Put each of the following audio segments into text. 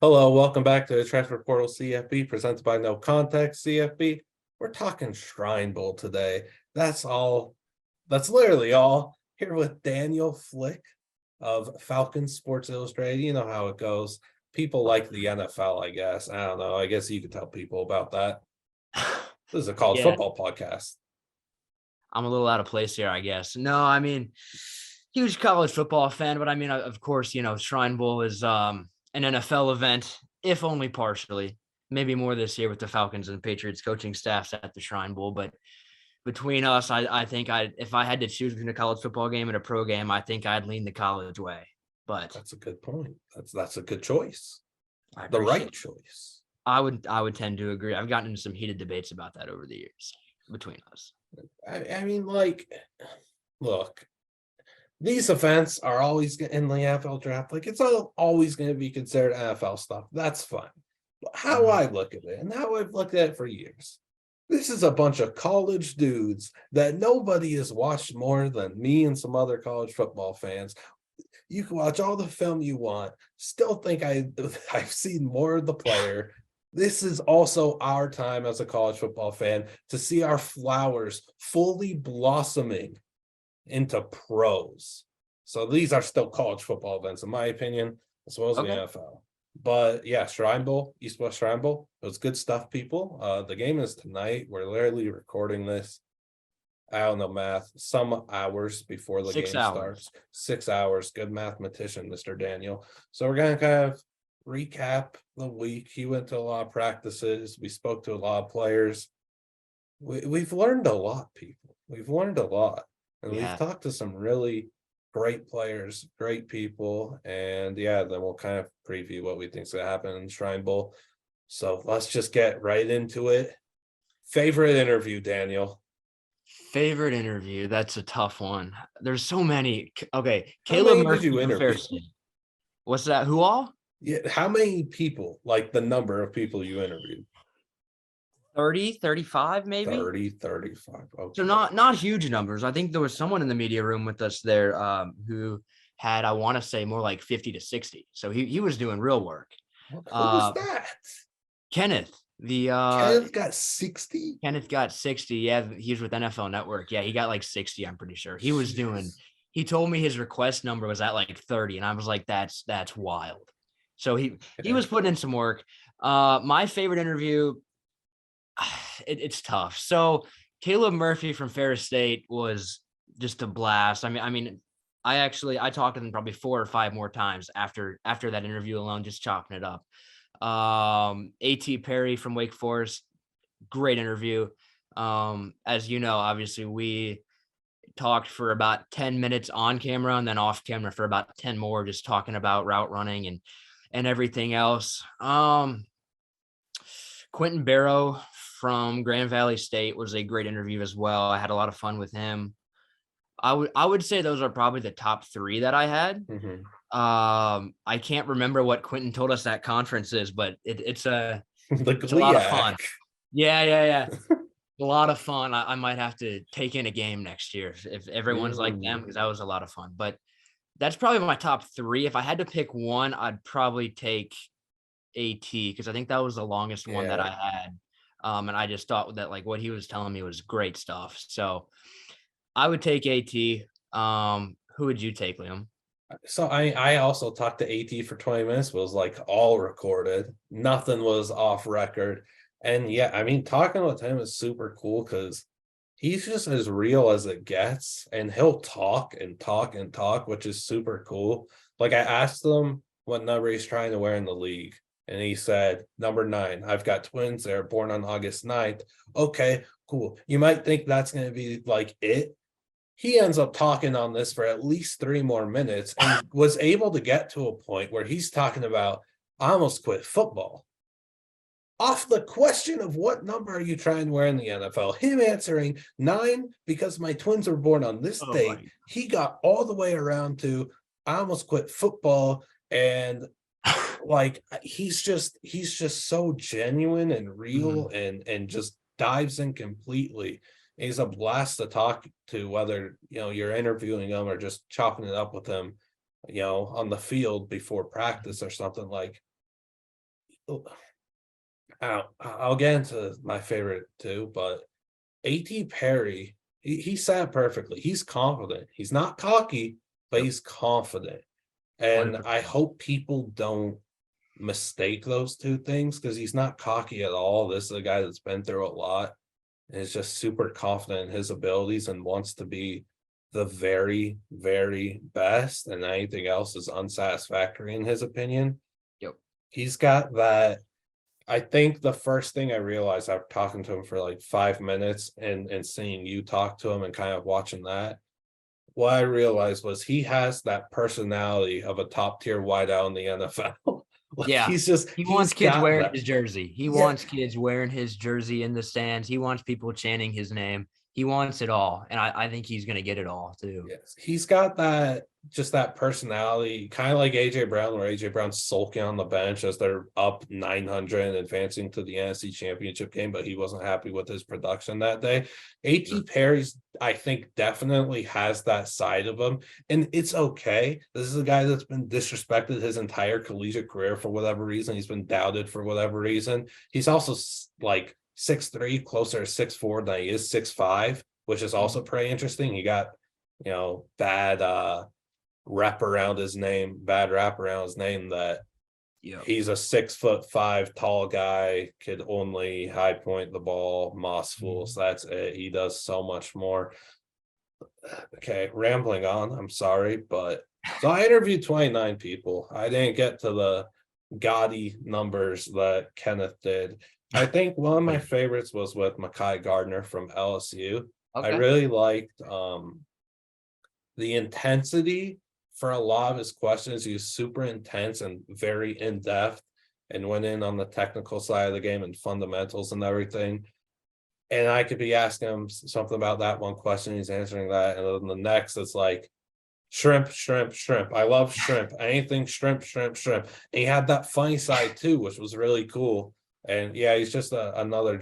Hello, welcome back to the Transfer Portal CFB presented by NoContextCFB. We're talking Shrine Bowl today. That's all. That's literally all. Here with Daniel Flick of Falcons Sports Illustrated. You know how it goes. People like the NFL, I guess. I don't know. I guess you could tell people about that. This is a college Yeah, football podcast. I'm a little out of place here, I guess. No, I mean, huge college football fan, but I mean, of course, Shrine Bowl is an NFL event, if only partially. Maybe more this year with the Falcons and Patriots coaching staffs at the Shrine Bowl. But between us, I think if I had to choose between a college football game and a pro game, I think I'd lean the college way. But That's a good point. That's a good choice. I The right appreciate choice. I would tend to agree. I've gotten into some heated debates about that over the years between us. I mean, look, these events are always in the NFL draft. Like it's always going to be considered NFL stuff. That's fine. But how Mhm. I look at it and how I've looked at it for years, this is a bunch of college dudes that nobody has watched more than me and some other college football fans. You can watch all the film you want, still think I've seen more of the player. This is also our time as a college football fan to see our flowers fully blossoming into pros. So these are still college football events, in my opinion, as well as the Okay. NFL. But yeah, Shrine Bowl, East West Shrine Bowl, it was good stuff, people. The game is tonight. We're literally recording this. I don't know math, some hours before the 6 game hours. starts. 6 hours. Good mathematician, Mr. Daniel. So we're gonna kind of recap the week. He went to a lot of practices. We spoke to a lot of players. We've learned a lot, people. We've learned a lot. And we've Yeah. talked to some really great players, great people. And yeah, then we'll kind of preview what we think's gonna happen in Shrine Bowl. So let's just get right into it. Favorite interview, Daniel. Favorite interview? That's a tough one. There's so many. Okay, How Caleb many did you Murphy from Fair interview? State. What's that? Who all? Yeah, how many people, like the number of people you interviewed? 30, 35 maybe? 30, 35. So Okay. not huge numbers. I think there was someone in the media room with us there who had, I want to say, more like 50 to 60. So he was doing real work. Who was Uh that? Kenneth, the Kenneth got 60? Kenneth got 60. Yeah, he was with NFL Network. Yeah, he got like 60, I'm pretty sure. Jeez. He told me his request number was at like 30, and I was like, that's wild. So he Okay. was putting in some work. My favorite interview, it's tough. So Caleb Murphy from Ferris State was just a blast. I talked to him probably 4 or 5 more times after that interview alone, just chopping it up. A.T. Perry from Wake Forest, great interview. As you know, obviously we talked for about 10 minutes on camera and then off camera for about 10 more, just talking about route running and everything else. Quentin Barrow from Grand Valley State was a great interview as well. I had a lot of fun with him. I would say those are probably the top 3 that I had. Mhm. I can't remember what Quentin told us that conference is, but it's a The it's a lot of fun. GLIAC. Yeah. A lot of fun. I might have to take in a game next year if everyone's like them, because that was a lot of fun. But that's probably my top 3. If I had to pick one, I'd probably take AT, because I think that was the longest one that Yeah. I had. And I just thought that like what he was telling me was great stuff. So I would take AT. Who would you take, Liam? So I also talked to AT for 20 minutes, but it was like all recorded. Nothing was off record. And yeah, I mean, talking with him is super cool because he's just as real as it gets. And he'll talk and talk and talk, which is super cool. Like I asked him what number he's trying to wear in the league. And he said, number 9. I've got twins. They're born on August 9th. Okay, cool. You might think that's going to be like it. He ends up talking on this for at least 3 more minutes and was able to get to a point where he's talking about, I almost quit football. Off the question of what number are you trying to wear in the NFL, him answering 9 because my twins were born on this Oh date, my. he got all the way around to, I almost quit football. And like he's just so genuine and real Mhm. and just dives in completely. He's a blast to talk to, whether you're interviewing him or just chopping it up with him on the field before practice or something. Like I'll get into my favorite too, but A.T. Perry, he said perfectly. He's confident. He's not cocky, but Yep. he's confident. And 100%. I hope people don't mistake those two things, because he's not cocky at all. This is a guy that's been through a lot and is just super confident in his abilities and wants to be the very, very best. And anything else is unsatisfactory in his opinion. Yep. He's got that. I think the first thing I realized after talking to him for like 5 minutes and seeing you talk to him and kind of watching that, what I realized was he has that personality of a top tier wideout in the NFL. Like Yeah. he's He wants kids got wearing that. his jersey. He Yeah. wants kids wearing his jersey in the stands. He wants people chanting his name. He wants it all. And I think he's going to get it all too. Yes, he's got that, just that personality, kind of like AJ Brown, where AJ Brown's sulking on the bench as they're up 900 and advancing to the NFC Championship game, but he wasn't happy with his production that day. A.T. Perry's, I think, definitely has that side of him, and it's okay. This is a guy that's been disrespected his entire collegiate career for whatever reason. He's been doubted for whatever reason. He's also like 6'3", closer to 6'4" than he is 6'5", which is also pretty interesting. He got, bad rap around his name that he's a 6'5" tall guy, could only high point the ball, moss fools. That's it. He does so much more. Okay, rambling on. I'm sorry, but so I interviewed 29 people. I didn't get to the gaudy numbers that Kenneth did. I think one of my favorites was with Mekhi Gardner from LSU. I Okay. really liked the intensity for a lot of his questions. He was super intense and very in-depth and went in on the technical side of the game and fundamentals and everything. And I could be asking him something about that one question, he's answering that, and then the next it's like shrimp. I love shrimp. Anything shrimp. And he had that funny side too, which was really cool. And yeah, he's just another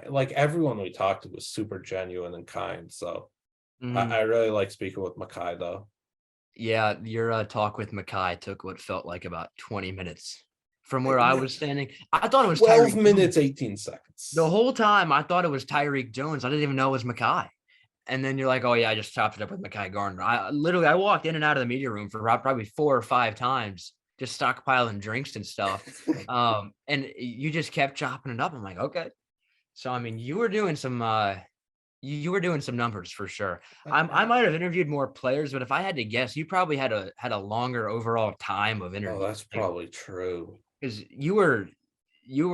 like everyone we talked to was super genuine and kind. So I really like speaking with Mekhi though. Yeah, your talk with Mekhi took what felt like about 20 minutes from where I was standing. I thought it was 12 Tyreek minutes, Jones. 18 seconds. The whole time I thought it was Tyreek Jones. I didn't even know it was Mekhi. And then you're like, oh yeah, I just chopped it up with Mekhi Gardner. I walked in and out of the media room for probably 4 or 5 times, just stockpiling drinks and stuff. And you just kept chopping it up. I'm like, okay. So I mean, you were doing some you were doing some numbers for sure. I might have interviewed more players, but if I had to guess, you probably had a longer overall time of interview. Oh, that's probably true. Because you were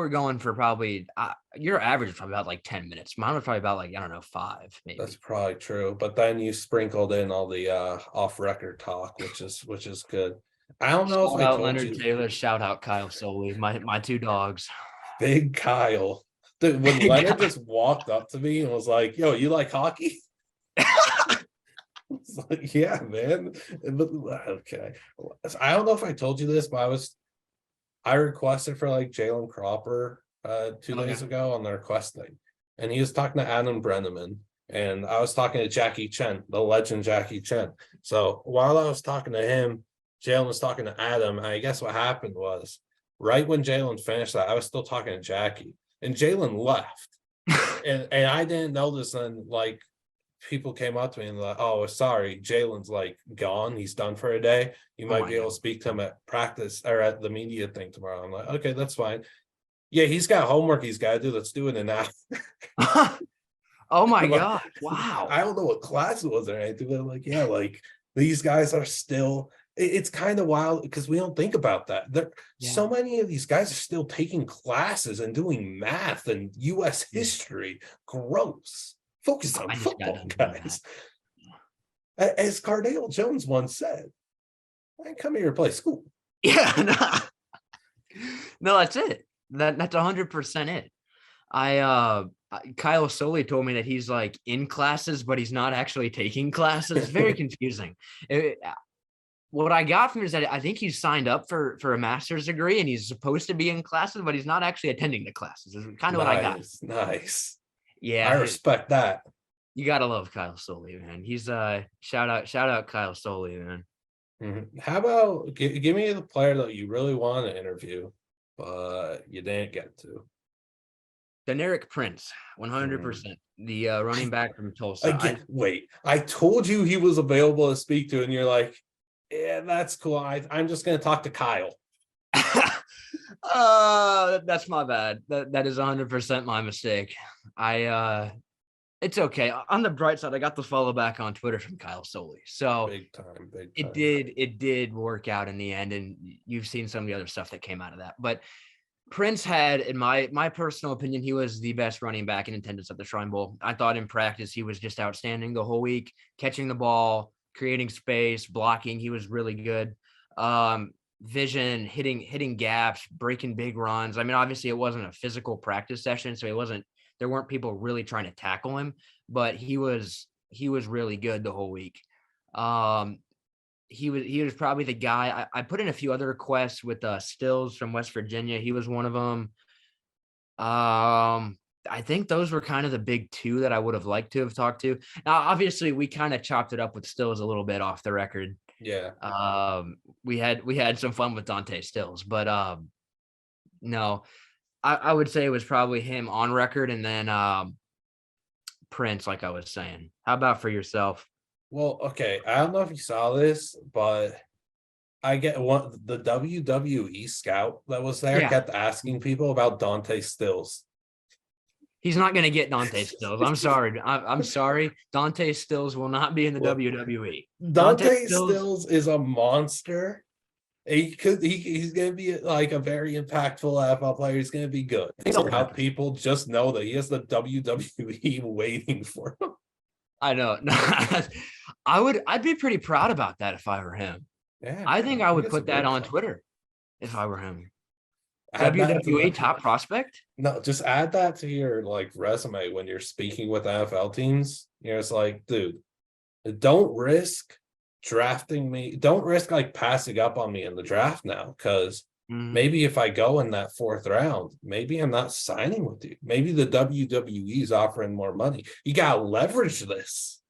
going for probably your average was probably about like 10 minutes. Mine was probably about like, I don't know, 5 maybe. That's probably true. But then you sprinkled in all the off-record talk, which is good. I don't know if I told Leonard you. Taylor, shout out Kyle Soley, my 2 dogs. Big Kyle. Dude, when Leonard just walked up to me and was like, yo, you like hockey? It's like, yeah, man. Okay. I don't know if I told you this, but I requested for like Jalen Cropper 2 days ago on the request thing. And he was talking to Adam Brenneman. And I was talking to Jackie Chen, the legend Jackie Chen. So while I was talking to him, Jalen was talking to Adam. And I guess what happened was right when Jalen finished that, I was still talking to Jackie. And Jalen left. and I didn't know this. And like people came up to me and like, oh, sorry, Jalen's like gone. He's done for a day. You might be able to speak to him at practice or at the media thing tomorrow. I'm like, okay, that's fine. Yeah, he's got homework he's got to do. Let's do it now. Oh my God. Wow. I don't know what class it was or anything, but like, yeah, like these guys are still, it's kind of wild because we don't think about that. So many of these guys are still taking classes and doing math and US history. Gross. Focus on football, guys. As Cardale Jones once said, I come here to play school. Yeah, no, that's it. That's 100% it. Kyle Soley told me that he's like in classes, but he's not actually taking classes. It's very confusing. What I got from it is that I think he's signed up for a master's degree and he's supposed to be in classes, but he's not actually attending the classes. Is kind of what I got. Nice. Yeah, I respect that. You gotta love Kyle Soley, man. He's shout out Kyle Soley, man. Mm-hmm. How about give me the player that you really want to interview, but you didn't get to. Deneric Prince, 100%. The running back from Tulsa. Again, wait, I told you he was available to speak to, and you're like, yeah, that's cool. I'm just going to talk to Kyle. That's my bad. That is 100% my mistake. It's okay. On the bright side, I got the follow back on Twitter from Kyle Soley. So Big time. it did work out in the end. And you've seen some of the other stuff that came out of that. But Prince had, in my personal opinion, he was the best running back in attendance at the Shrine Bowl. I thought in practice, he was just outstanding the whole week, catching the ball, creating space, blocking. He was really good. Vision, hitting gaps, breaking big runs. I mean, obviously it wasn't a physical practice session, so there weren't people really trying to tackle him, but he was really good the whole week. He was probably the guy. I put in a few other requests with Stills from West Virginia. He was one of them. I think those were kind of the big two that I would have liked to have talked to. Now, obviously, we kind of chopped it up with Stills a little bit off the record. Yeah. We had some fun with Dante Stills, but no, I would say it was probably him on record, and then Prince, like I was saying. How about for yourself? Well, okay. I don't know if you saw this, but I get the WWE scout that was there kept asking people about Dante Stills. He's not going to get Dante Stills. I'm sorry. I'm sorry. Dante Stills will not be in the WWE. Dante Stills is a monster. He's going to be like a very impactful NFL player. He's going to be good. How people just know that he has the WWE waiting for him. I know. I'd be pretty proud about that if I were him. Yeah, I think I would put that on Twitter if I were him. Add WWE top prospect? No, just add that to your like resume when you're speaking with NFL teams. You're just like, dude, don't risk drafting me. Don't risk like passing up on me in the draft now, because maybe if I go in that 4th round, maybe I'm not signing with you. Maybe the WWE is offering more money. You gotta leverage this.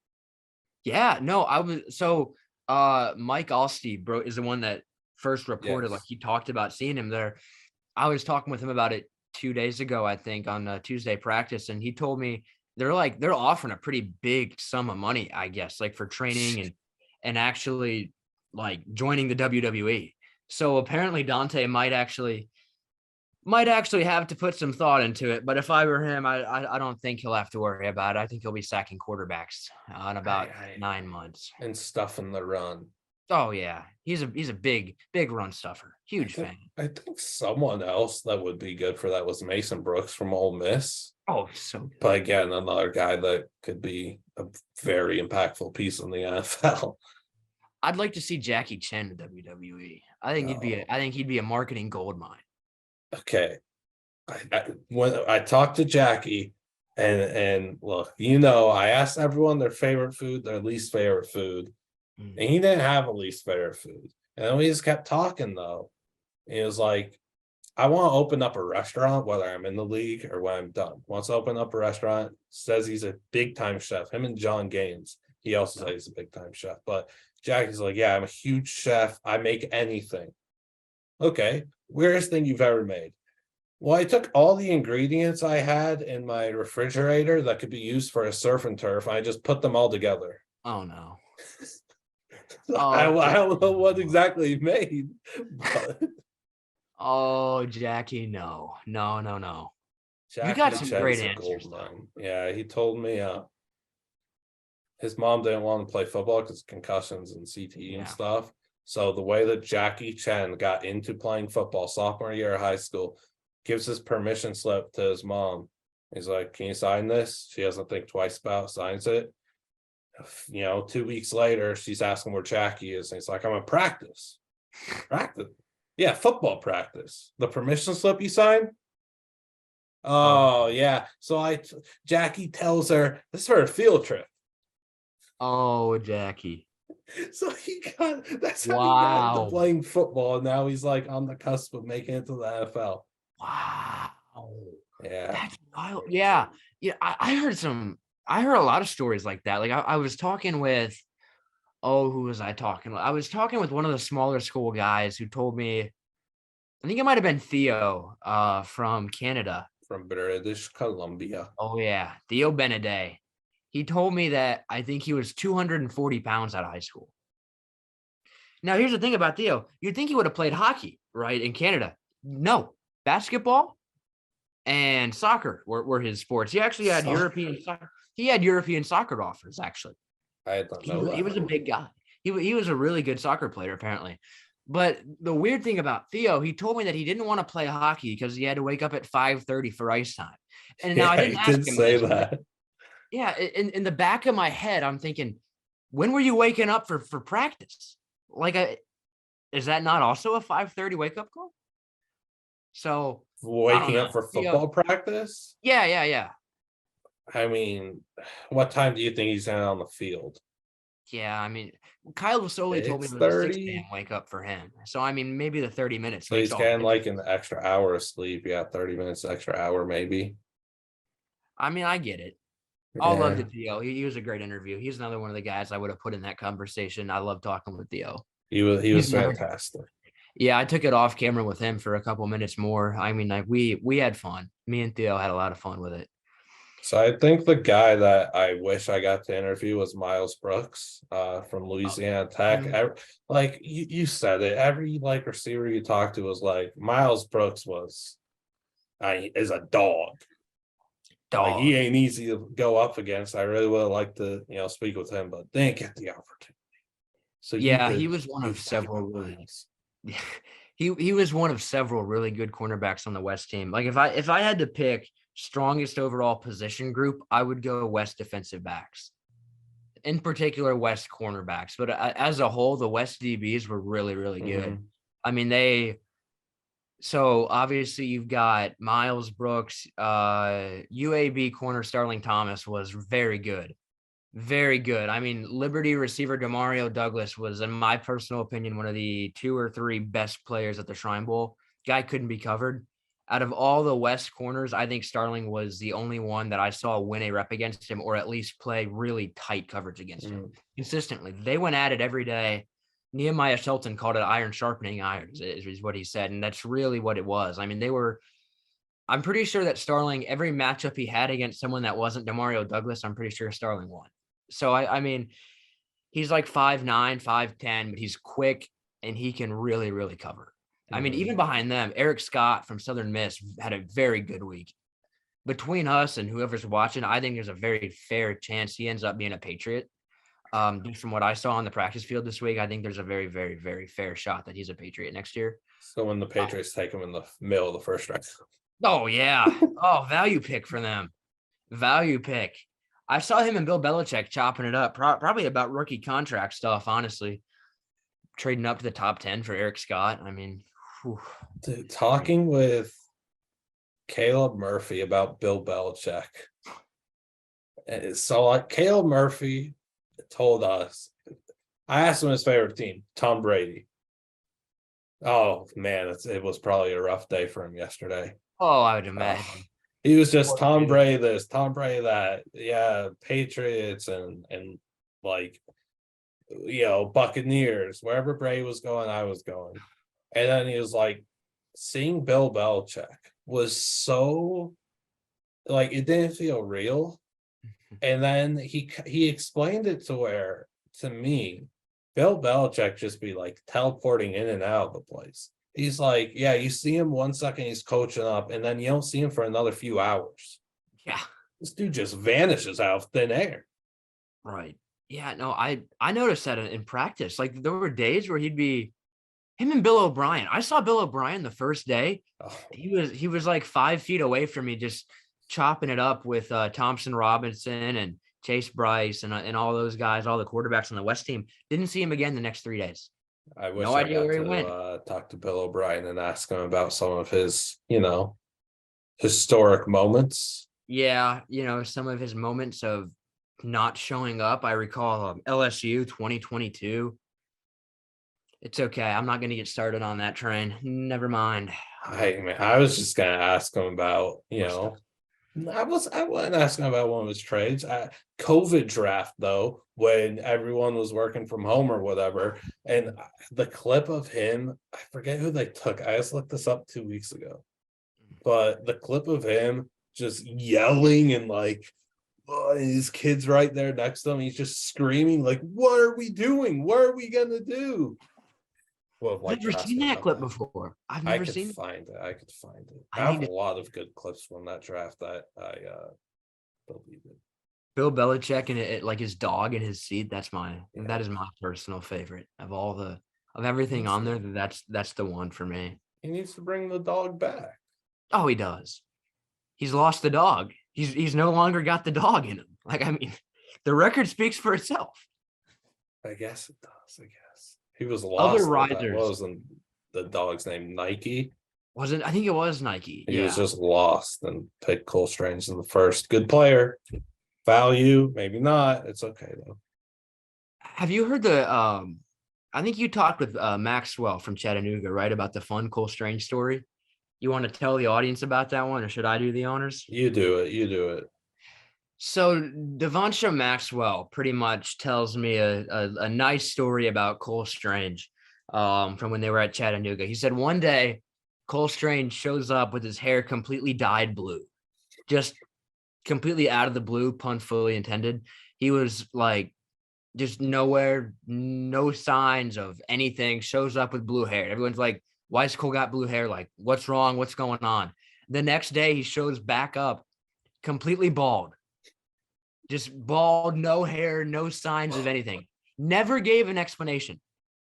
Yeah, no, Mike Alstey, bro, is the one that first reported, like he talked about seeing him there. I was talking with him about it 2 days ago, I think, on Tuesday practice, and he told me they're offering a pretty big sum of money, I guess, like for training and actually like joining the WWE. So apparently Dante might actually have to put some thought into it. But if I were him, I don't think he'll have to worry about it. I think he'll be sacking quarterbacks in about 9 months and stuffing the run. Oh yeah, he's a big run stuffer. Huge fan. I think someone else that would be good for that was Mason Brooks from Ole Miss. Oh, so good. But again, another guy that could be a very impactful piece in the NFL. I'd like to see Jackie Chen in WWE. I think he'd be a marketing gold mine. Okay, when I talked to Jackie, and look, I asked everyone their favorite food, their least favorite food. And he didn't have a least favorite food. And then we just kept talking, though. And he was like, I want to open up a restaurant, whether I'm in the league or when I'm done. Wants to open up a restaurant, says he's a big-time chef. Him and John Gaines, he also says he's a big-time chef. But Jackie's like, yeah, I'm a huge chef. I make anything. Okay, weirdest thing you've ever made. Well, I took all the ingredients I had in my refrigerator that could be used for a surf and turf. I just put them all together. Oh, no. I don't know what exactly he made. But... Oh, Jackie, no. Jackie, you got some great answers. Yeah, he told me his mom didn't want to play football because concussions and CTE and stuff. So the way that Jackie Chen got into playing football sophomore year of high school, gives his permission slip to his mom. He's like, can you sign this? She doesn't think twice about it, signs it. 2 weeks later, she's asking where Jackie is. And he's like, I'm in practice. Practice? Yeah, football practice. The permission slip you signed? Oh, yeah. So Jackie tells her, this is for a field trip. Oh, Jackie. So that's how he got into playing football. And now he's like on the cusp of making it to the NFL. Wow. Yeah. That's wild. Yeah. Yeah. I heard a lot of stories like that. Like I was talking with, who was I talking with? I was talking with one of the smaller school guys who told me I think it might have been Theo from Canada. from British Columbia. Oh yeah, Theo Beneday. He told me that I think he was 240 pounds out of high school. Now here's the thing about Theo. You'd think he would have played hockey, right, in Canada. No, basketball and soccer were his sports. He actually had European soccer. He had European soccer offers, actually. I don't know He was a big guy. He was a really good soccer player, apparently. But the weird thing about Theo, he told me that he didn't want to play hockey because he had to wake up at 5:30 for ice time. And now I Yeah, didn't he ask did him say this, but that. yeah, in the back of my head, I'm thinking, when were you waking up for practice? Like, is that not also a 5:30 wake up call? So I don't Waking up know. for Theo, football practice? yeah. I mean, what time do you think he's out on the field? Yeah, I mean, Kyle Soley told me Six it was a 6 a.m. thirty. wake up for him. So I mean, maybe the 30 minutes So makes he's all the getting like difference. an extra hour of sleep. Yeah, 30 minutes extra hour maybe. I mean, I get it. All love to Yeah, Theo. He was a great interview. He's another one of the guys I would have put in that conversation. I love talking with Theo. he was He's another. fantastic. Yeah, I took it off camera with him for a couple minutes more. I mean, like we had fun. Me and Theo had a lot of fun with it. So I think the guy that I wish I got to interview was Miles Brooks, from Oh, Louisiana Tech. Like you said it, every like receiver you talked to was like Miles Brooks is a dog. Like he dog. ain't easy to go up against. I really would like to, speak with him, but didn't get the opportunity. So you Yeah, he could was one of talk several about really. Miles. He was one of several really good cornerbacks on the West team. Like if I had to pick strongest overall position group, I would go West defensive backs, in particular West cornerbacks. But as a whole, the West DBs were really, really good. Mhm. I mean, so obviously you've got Miles Brooks, UAB corner Starling Thomas was very good. Very good. I mean, Liberty receiver Demario Douglas was, in my personal opinion, one of the 2 or 3 best players at the Shrine Bowl. Guy couldn't be covered. Out of all the West corners, I think Starling was the only one that I saw win a rep against him, or at least play really tight coverage against him consistently. They went at it every day. Nehemiah Shelton called it iron sharpening irons, is what he said. And that's really what it was. I mean, I'm pretty sure that Starling, every matchup he had against someone that wasn't Demario Douglas, I'm pretty sure Starling won. So I mean, he's like 5'9", 5'10", but he's quick and he can really, really cover. I mean, even behind them, Eric Scott from Southern Miss had a very good week. Between us and whoever's watching, I think there's a very fair chance he ends up being a Patriot. Just from what I saw on the practice field this week, I think there's a very, very, very fair shot that he's a Patriot next year. So when the Patriots take him in the middle of the first round. Oh yeah. Oh, value pick for them. Value pick. I saw him and Bill Belichick chopping it up, probably about rookie contract stuff, honestly. Trading up to the top 10 for Eric Scott. I mean, Dude, talking with Caleb Murphy about Bill Belichick. So like Caleb Murphy told us, I asked him his favorite team, Tom Brady. Oh man, it was probably a rough day for him yesterday. oh, I would imagine. He was just Poor Tom dude. Brady this, Tom Brady that. Yeah, Patriots and like Buccaneers. Wherever Brady was going, I was going. And then he was like, seeing Bill Belichick was so like it didn't feel real. And then he explained it to me, Bill Belichick just be like teleporting in and out of the place. He's like, yeah, you see him 1 second, he's coaching up, and then you don't see him for another few hours. Yeah. This dude just vanishes out of thin air. Right. Yeah. No, I noticed that in practice. Like there were days where he'd be him and Bill O'Brien. I saw Bill O'Brien the first day. Oh, He was like 5 feet away from me, just chopping it up with Thompson Robinson and Chase Bryce and all those guys, all the quarterbacks on the West team. Didn't see him again the next 3 days. I wish No I idea got where he went. to talk to Bill O'Brien and ask him about some of his, historic moments. Yeah, some of his moments of not showing up. I recall LSU 2022. It's okay. I'm not going to get started on that train. Never mind. I was just gonna ask him about, More stuff. I wasn't asking about one of his trades. COVID draft though, when everyone was working from home or whatever, and the clip of him, I forget who they took. I just looked this up 2 weeks ago, but the clip of him just yelling and like, oh, his kid's right there next to him. He's just screaming like, "What are we doing? What are we gonna do?" Well, I've like never seen that basketball. clip before. I've I never could seen it. find it. I could find it. I I have need a to. lot of good clips from that draft that I believe in. Bill Belichick and it like his dog in his seat. Yeah. That is my personal favorite of all of everything on there. That's the one for me. He needs to bring the dog back. Oh, he does. He's lost the dog. He's no longer got the dog in him. Like, I mean, the record speaks for itself. I guess it does. I guess he was Other lost. That risers wasn't the dog's name. Nike. wasn't. I think it was Nike. He was Yeah. just lost and picked Cole Strange in the first. Good player. Value, maybe not. It's okay though. Have you heard the? I think you talked with Maxwell from Chattanooga, right, about the fun Cole Strange story. You want to tell the audience about that one, or should I do the honors? You do it. You do it. So Devonta Maxwell pretty much tells me a nice story about Cole Strange from when they were at Chattanooga. He said one day Cole Strange shows up with his hair completely dyed blue, just completely out of the blue, pun fully intended. He was like just nowhere, no signs of anything, shows up with blue hair. Everyone's like, why has Cole got blue hair? Like, what's wrong? What's going on? The next day he shows back up completely bald. Just bald, no hair, no signs of anything. Never gave an explanation.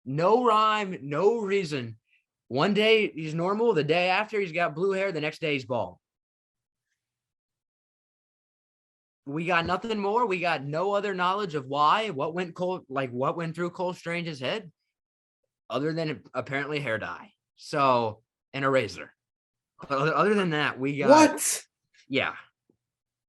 No rhyme, no reason. One day he's normal. The day after he's got blue hair. The next day he's bald. We got nothing more. We got no other knowledge of why, what went through Cole Strange's head, other than apparently hair dye. So, and a razor. But other than that, we got What? Yeah.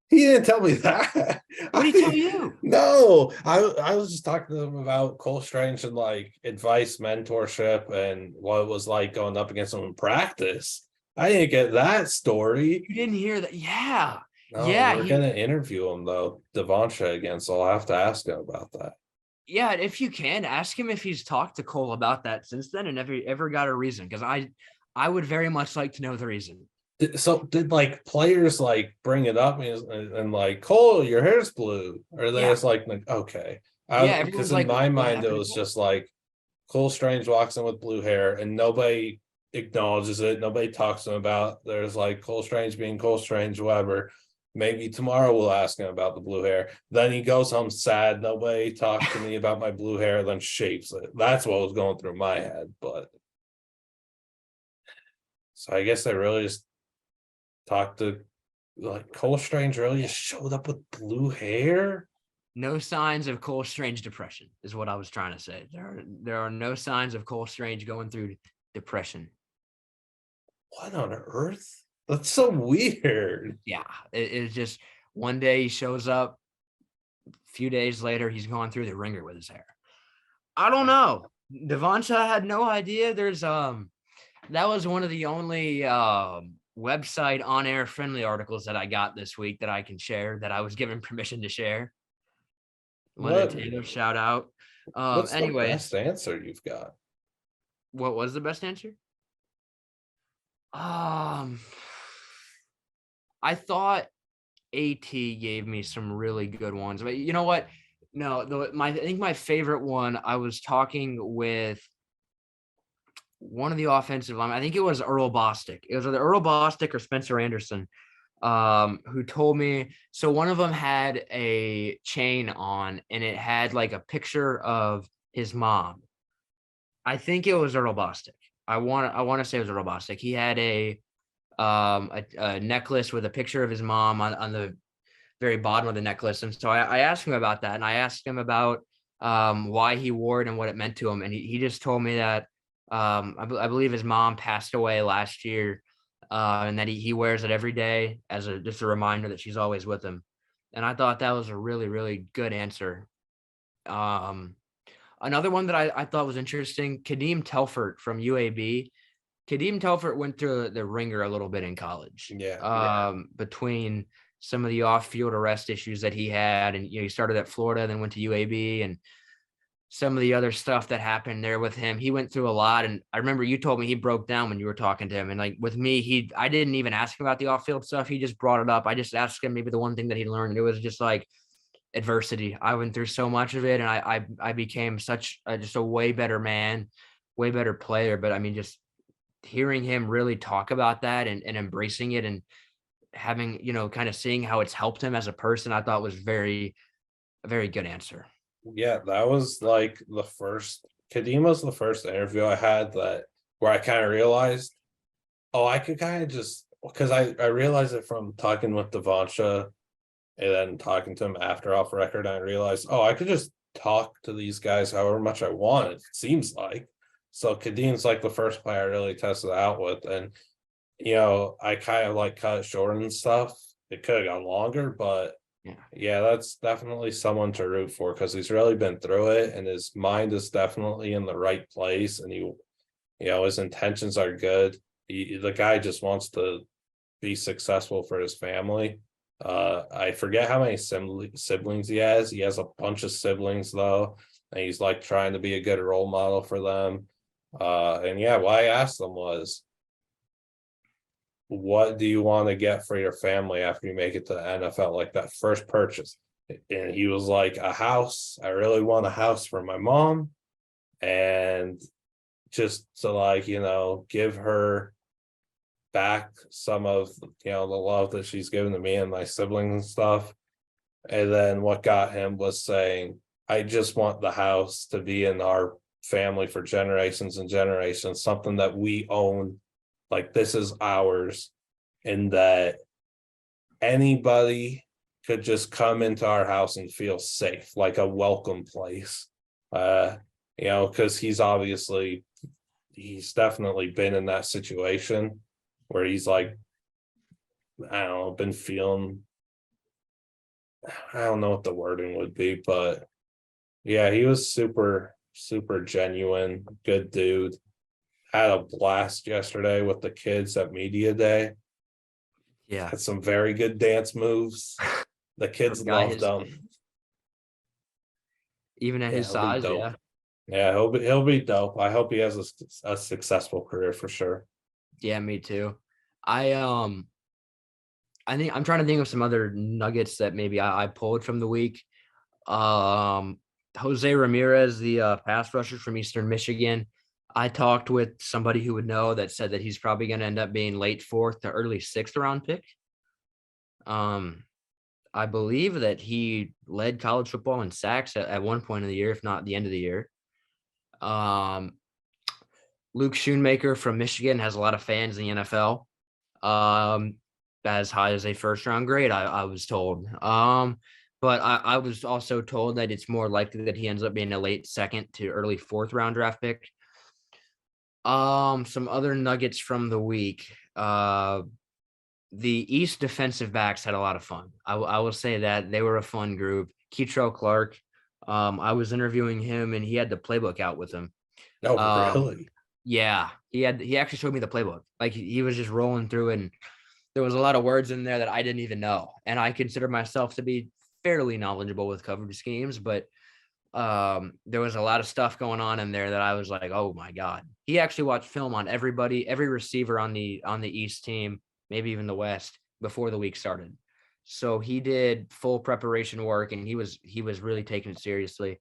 He didn't tell me that. What did he tell you? No, I was just talking to him about Cole Strange and like advice, mentorship, and what it was like going up against him in practice. I didn't get that story. You didn't hear that? Yeah. No, Yeah. we're gonna interview him though, Devonta again, so I'll have to ask him about that. Yeah, if you can, ask him if he's talked to Cole about that since then and ever got a reason, because I would very much like to know the reason. So did like players like bring it up and like, Cole, your hair's blue, or they just like okay? Yeah, Because everyone's in like, my what mind it happened to was Cole? just like Cole Strange walks in with blue hair and nobody acknowledges it. Nobody talks to him about. There's like Cole Strange being Cole Strange, whatever. Maybe tomorrow we'll ask him about the blue hair. Then he goes home sad. Nobody talked to me about my blue hair. Then shapes it. That's what was going through my head. But so I guess they really just talked to like Cole Strange really just showed up with blue hair. No signs of Cole Strange depression is what I was trying to say. There are no signs of Cole Strange going through depression. What on earth? That's so weird. Yeah, it's just one day he shows up, a few days later he's going through the ringer with his hair. I don't know. Devonta had no idea. There's that was one of the only website on-air friendly articles that I got this week that I can share, that I was given permission to share. What? Taylor, shout out. What's the Anyways, best answer you've got? what was the best answer? I thought AT gave me some really good ones, but you know what? No, I think my favorite one, I was talking with one of the offensive linemen. I think it was Earl Bostic. It was either Earl Bostic or Spencer Anderson, who told me. So one of them had a chain on, and it had like a picture of his mom. I think it was Earl Bostic. I want to say it was Earl Bostic. He had a necklace with a picture of his mom on the very bottom of the necklace. And so I asked him about that, and I asked him about why he wore it and what it meant to him. And he just told me that I believe his mom passed away last year, and that he wears it every day as just a reminder that she's always with him. And I thought that was a really, really good answer. Another one that I thought was interesting, Kadeem Telfort from UAB Kadeem Telford went through the ringer a little bit in college. Yeah. Between some of the off-field arrest issues that he had, and he started at Florida, then went to UAB, and some of the other stuff that happened there with him. He went through a lot. And I remember you told me he broke down when you were talking to him. And like with me, I didn't even ask him about the off-field stuff. He just brought it up. I just asked him maybe the one thing that he learned. And it was just like adversity. I went through so much of it, and I became just a way better man, way better player. But I mean, just hearing him really talk about that and embracing it and having, kind of seeing how it's helped him as a person, I thought was a very good answer. Yeah, that was like the first Kadeem was the first interview I had that where I kind of realized, oh, I could kind of just because I realized it from talking with Devancha and then talking to him after off record, I realized, oh, I could just talk to these guys however much I want, it seems like. So Kadeem's like the first player I really tested out with. And I kind of like cut it short and stuff. It could have gone longer, but yeah, that's definitely someone to root for because he's really been through it and his mind is definitely in the right place. And his intentions are good. The guy just wants to be successful for his family. I forget how many siblings he has. He has a bunch of siblings though, and he's like trying to be a good role model for them. And yeah, what I asked them was, what do you want to get for your family after you make it to the NFL, like that first purchase? And he was like, a house. I really want a house for my mom, and just to like, give her back some of, the love that she's given to me and my siblings and stuff. And then what got him was saying, I just want the house to be in our family for generations and generations, something that we own. Like this is ours, and that anybody could just come into our house and feel safe, like a welcome place. Because he's definitely been in that situation where he's like, I don't know, been feeling, I don't know what the wording would be, but yeah, he was super, super genuine, good dude. Had a blast yesterday with the kids at media day. Yeah. Had some very good dance moves. The kids loved them. Even at his size, yeah. Yeah, he'll be dope. I hope he has a successful career for sure. Yeah, me too. I think I'm trying to think of some other nuggets that maybe I pulled from the week. Jose Ramirez, the pass rusher from Eastern Michigan. I talked with somebody who would know that said that he's probably going to end up being late 4th to early 6th round pick. I believe that he led college football in sacks at one point of the year, if not the end of the year. Luke Schoonmaker from Michigan has a lot of fans in the NFL. As high as a first round grade, I was told. But I was also told that it's more likely that he ends up being a late 2nd to early 4th round draft pick. Some other nuggets from the week. The East defensive backs had a lot of fun. I will say that they were a fun group. Keitrell Clark, I was interviewing him and he had the playbook out with him. Oh, really? Yeah, he actually showed me the playbook. Like he was just rolling through it, and there was a lot of words in there that I didn't even know. And I consider myself to be fairly knowledgeable with coverage schemes, but there was a lot of stuff going on in there that I was like, oh my God. He actually watched film on every receiver on the East team, maybe even the West, before the week started. So he did full preparation work, and he was really taking it seriously.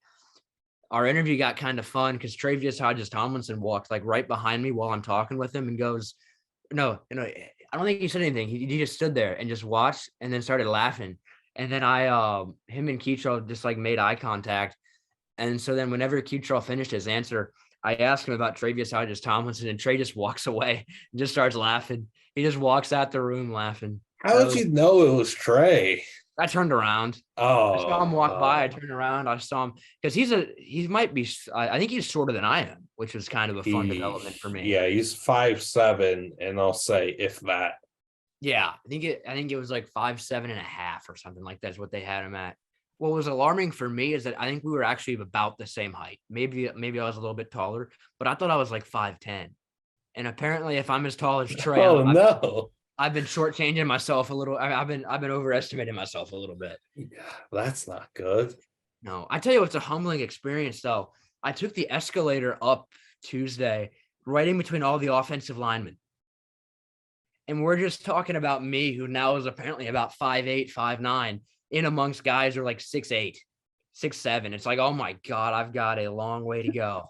Our interview got kind of fun because Travius Hodges-Tomlinson walked like right behind me while I'm talking with him and goes, no, I don't think he said anything. He just stood there and just watched and then started laughing. And then him and Keitrell just like made eye contact. And so then whenever Keitrell finished his answer, I asked him about Travius Hodges-Tomlinson, and Trey just walks away and just starts laughing. He just walks out the room laughing. How did you know it was Trey? I turned around. Oh, I saw him walk by. I turned around. I saw him because I think he's shorter than I am, which was kind of a fun development for me. Yeah, he's 5'7", and I'll say if that. Yeah, I think it was like 5'7.5" or something like that's what they had him at. What was alarming for me is that I think we were actually about the same height. Maybe I was a little bit taller, but I thought I was like 5'10". And apparently, if I'm as tall as Trey, Oh no. I've been shortchanging myself a little. I've been overestimating myself a little bit. Yeah, that's not good. No, I tell you what's a humbling experience though. I took the escalator up Tuesday, right in between all the offensive linemen. And we're just talking about me, who now is apparently about 5'8", 5'9", in amongst guys who are like 6'8", 6'7". It's like, oh my God, I've got a long way to go.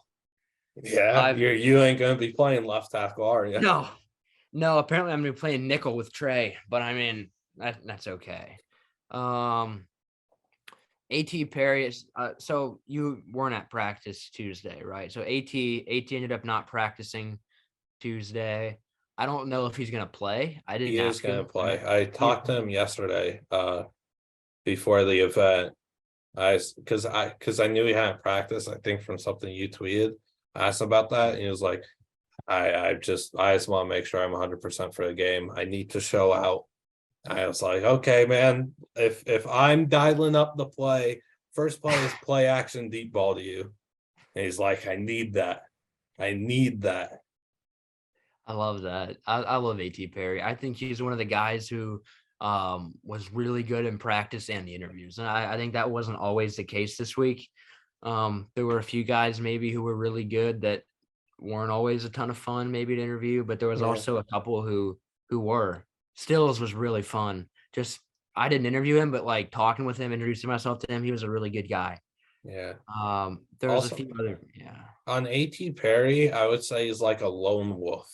Yeah, I've you ain't gonna be playing left tackle, are you? no, no. Apparently, I'm gonna be playing nickel with Trey, but I mean that's okay. At Perry is so you weren't at practice Tuesday, right? So At ended up not practicing Tuesday. I don't know if he's gonna play. I He didn't is ask gonna him. play. I talked to him yesterday, before the event. Because I knew he hadn't practiced, I think from something you tweeted. I asked him about that, and he was like, I just want to make sure I'm 100% for the game. I need to show out. I was like, okay, man, if I'm dialing up the play, first play is play action deep ball to you. And he's like, I need that. I need that. I love that. I love At Perry. I think he's one of the guys who was really good in practice and the interviews, and I think that wasn't always the case this week. There were a few guys maybe who were really good that weren't always a ton of fun maybe to interview, but there was Yeah. also a couple who were. Stills was really fun. Just I didn't interview him, but like talking with him, introducing myself to him, he was a really good guy. Yeah. There was a Also, few other, yeah. on At Perry, I would say he's like a lone wolf.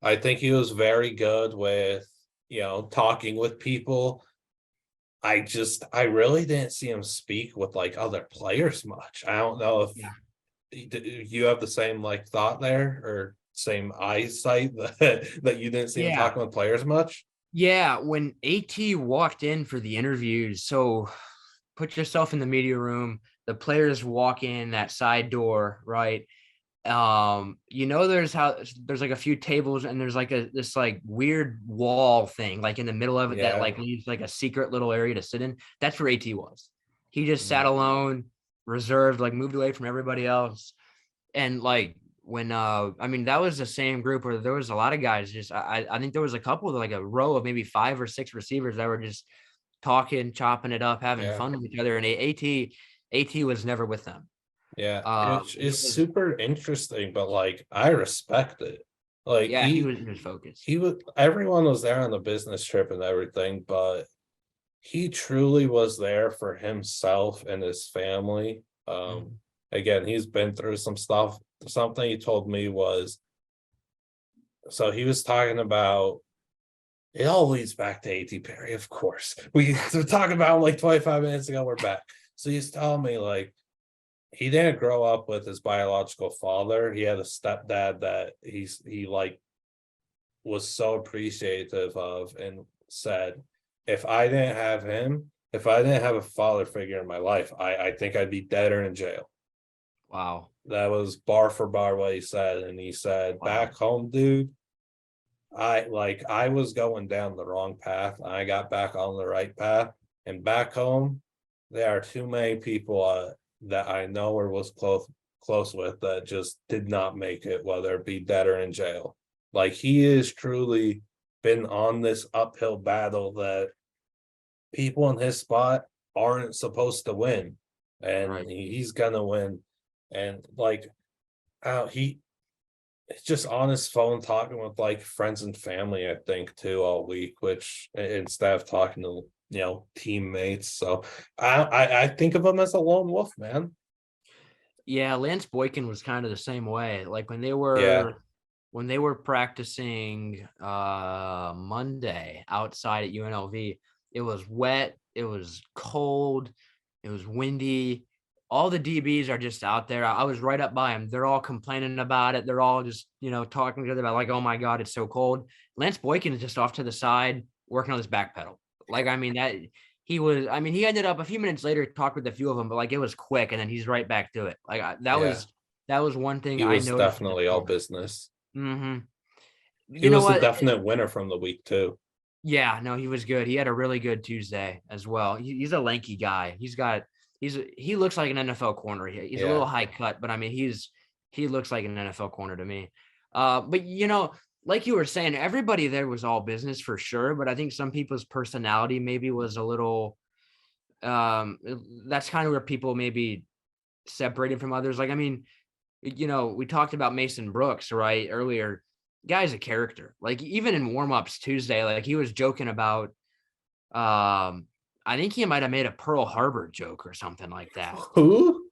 I think he was very good with, talking with people. I really didn't see him speak with like other players much. I don't know if Yeah. you have the same like thought there or same eyesight that you didn't see him Yeah. talking with players much. Yeah. When At walked in for the interviews, so put yourself in the media room, the players walk in that side door, right? There's like a few tables and there's like this like weird wall thing like in the middle of it that Yeah. like leaves like a secret little area to sit in. That's where At was. He just sat Mhm. alone, reserved, like moved away from everybody else. And like when I mean that was the same group where there was a lot of guys just I think there was a couple of like a row of maybe 5 or 6 receivers that were just talking, chopping it up, having Yeah. fun with each other. And At was never with them. Yeah. He It's was super interesting, but like I respect it. Like yeah, he was focused. everyone was there on the business trip and everything, but he truly was there for himself and his family. Again, he's been through some stuff. Something he told me was, so he was talking about, it all leads back to A.T. Perry, of course. We were talking about him like 25 minutes ago. We're back. So he's telling me like he didn't grow up with his biological father. He had a stepdad that he like was so appreciative of and said, if I didn't have him, if I didn't have a father figure in my life, I think I'd be dead or in jail. Wow. That was bar for bar what he said. And he said, Wow. back home, dude, I was going down the wrong path. I got back on the right path. And back home, there are too many people that I know or was close with that just did not make it, whether it be dead or in jail. Like he is truly been on this uphill battle that people in his spot aren't supposed to win, and Right. he's gonna win. And like, he it's just on his phone talking with like friends and family, I think, too, all week, which instead of talking to teammates. So I think of him as a lone wolf, man. Yeah, Lance Boykin was kind of the same way. Like Yeah, when they were practicing Monday outside at UNLV, it was wet, it was cold, it was windy. All the DBs are just out there. I was right up by them. They're all complaining about it. They're all just, talking to each other about like, oh my God, it's so cold. Lance Boykin is just off to the side working on his back pedal. Like, I mean, he ended up a few minutes later, talked with a few of them, but like it was quick and then he's right back to it. Like yeah. that was one thing He I was noticed in the definitely all film. business. Mm-hmm. He You know was the what? definite winner from the week too. Yeah, no, he was good. He had a really good Tuesday as well. He's a lanky guy. He looks like an NFL corner. He's a little Yeah. high cut, but I mean, he looks like an NFL corner to me. But like you were saying, everybody there was all business for sure. But I think some people's personality maybe was a little. That's kind of where people maybe separated from others. Like, I mean, we talked about Mason Brooks right earlier. Guy's a character. Like even in warmups Tuesday, like he was joking about. I think he might have made a Pearl Harbor joke or something like that. Who?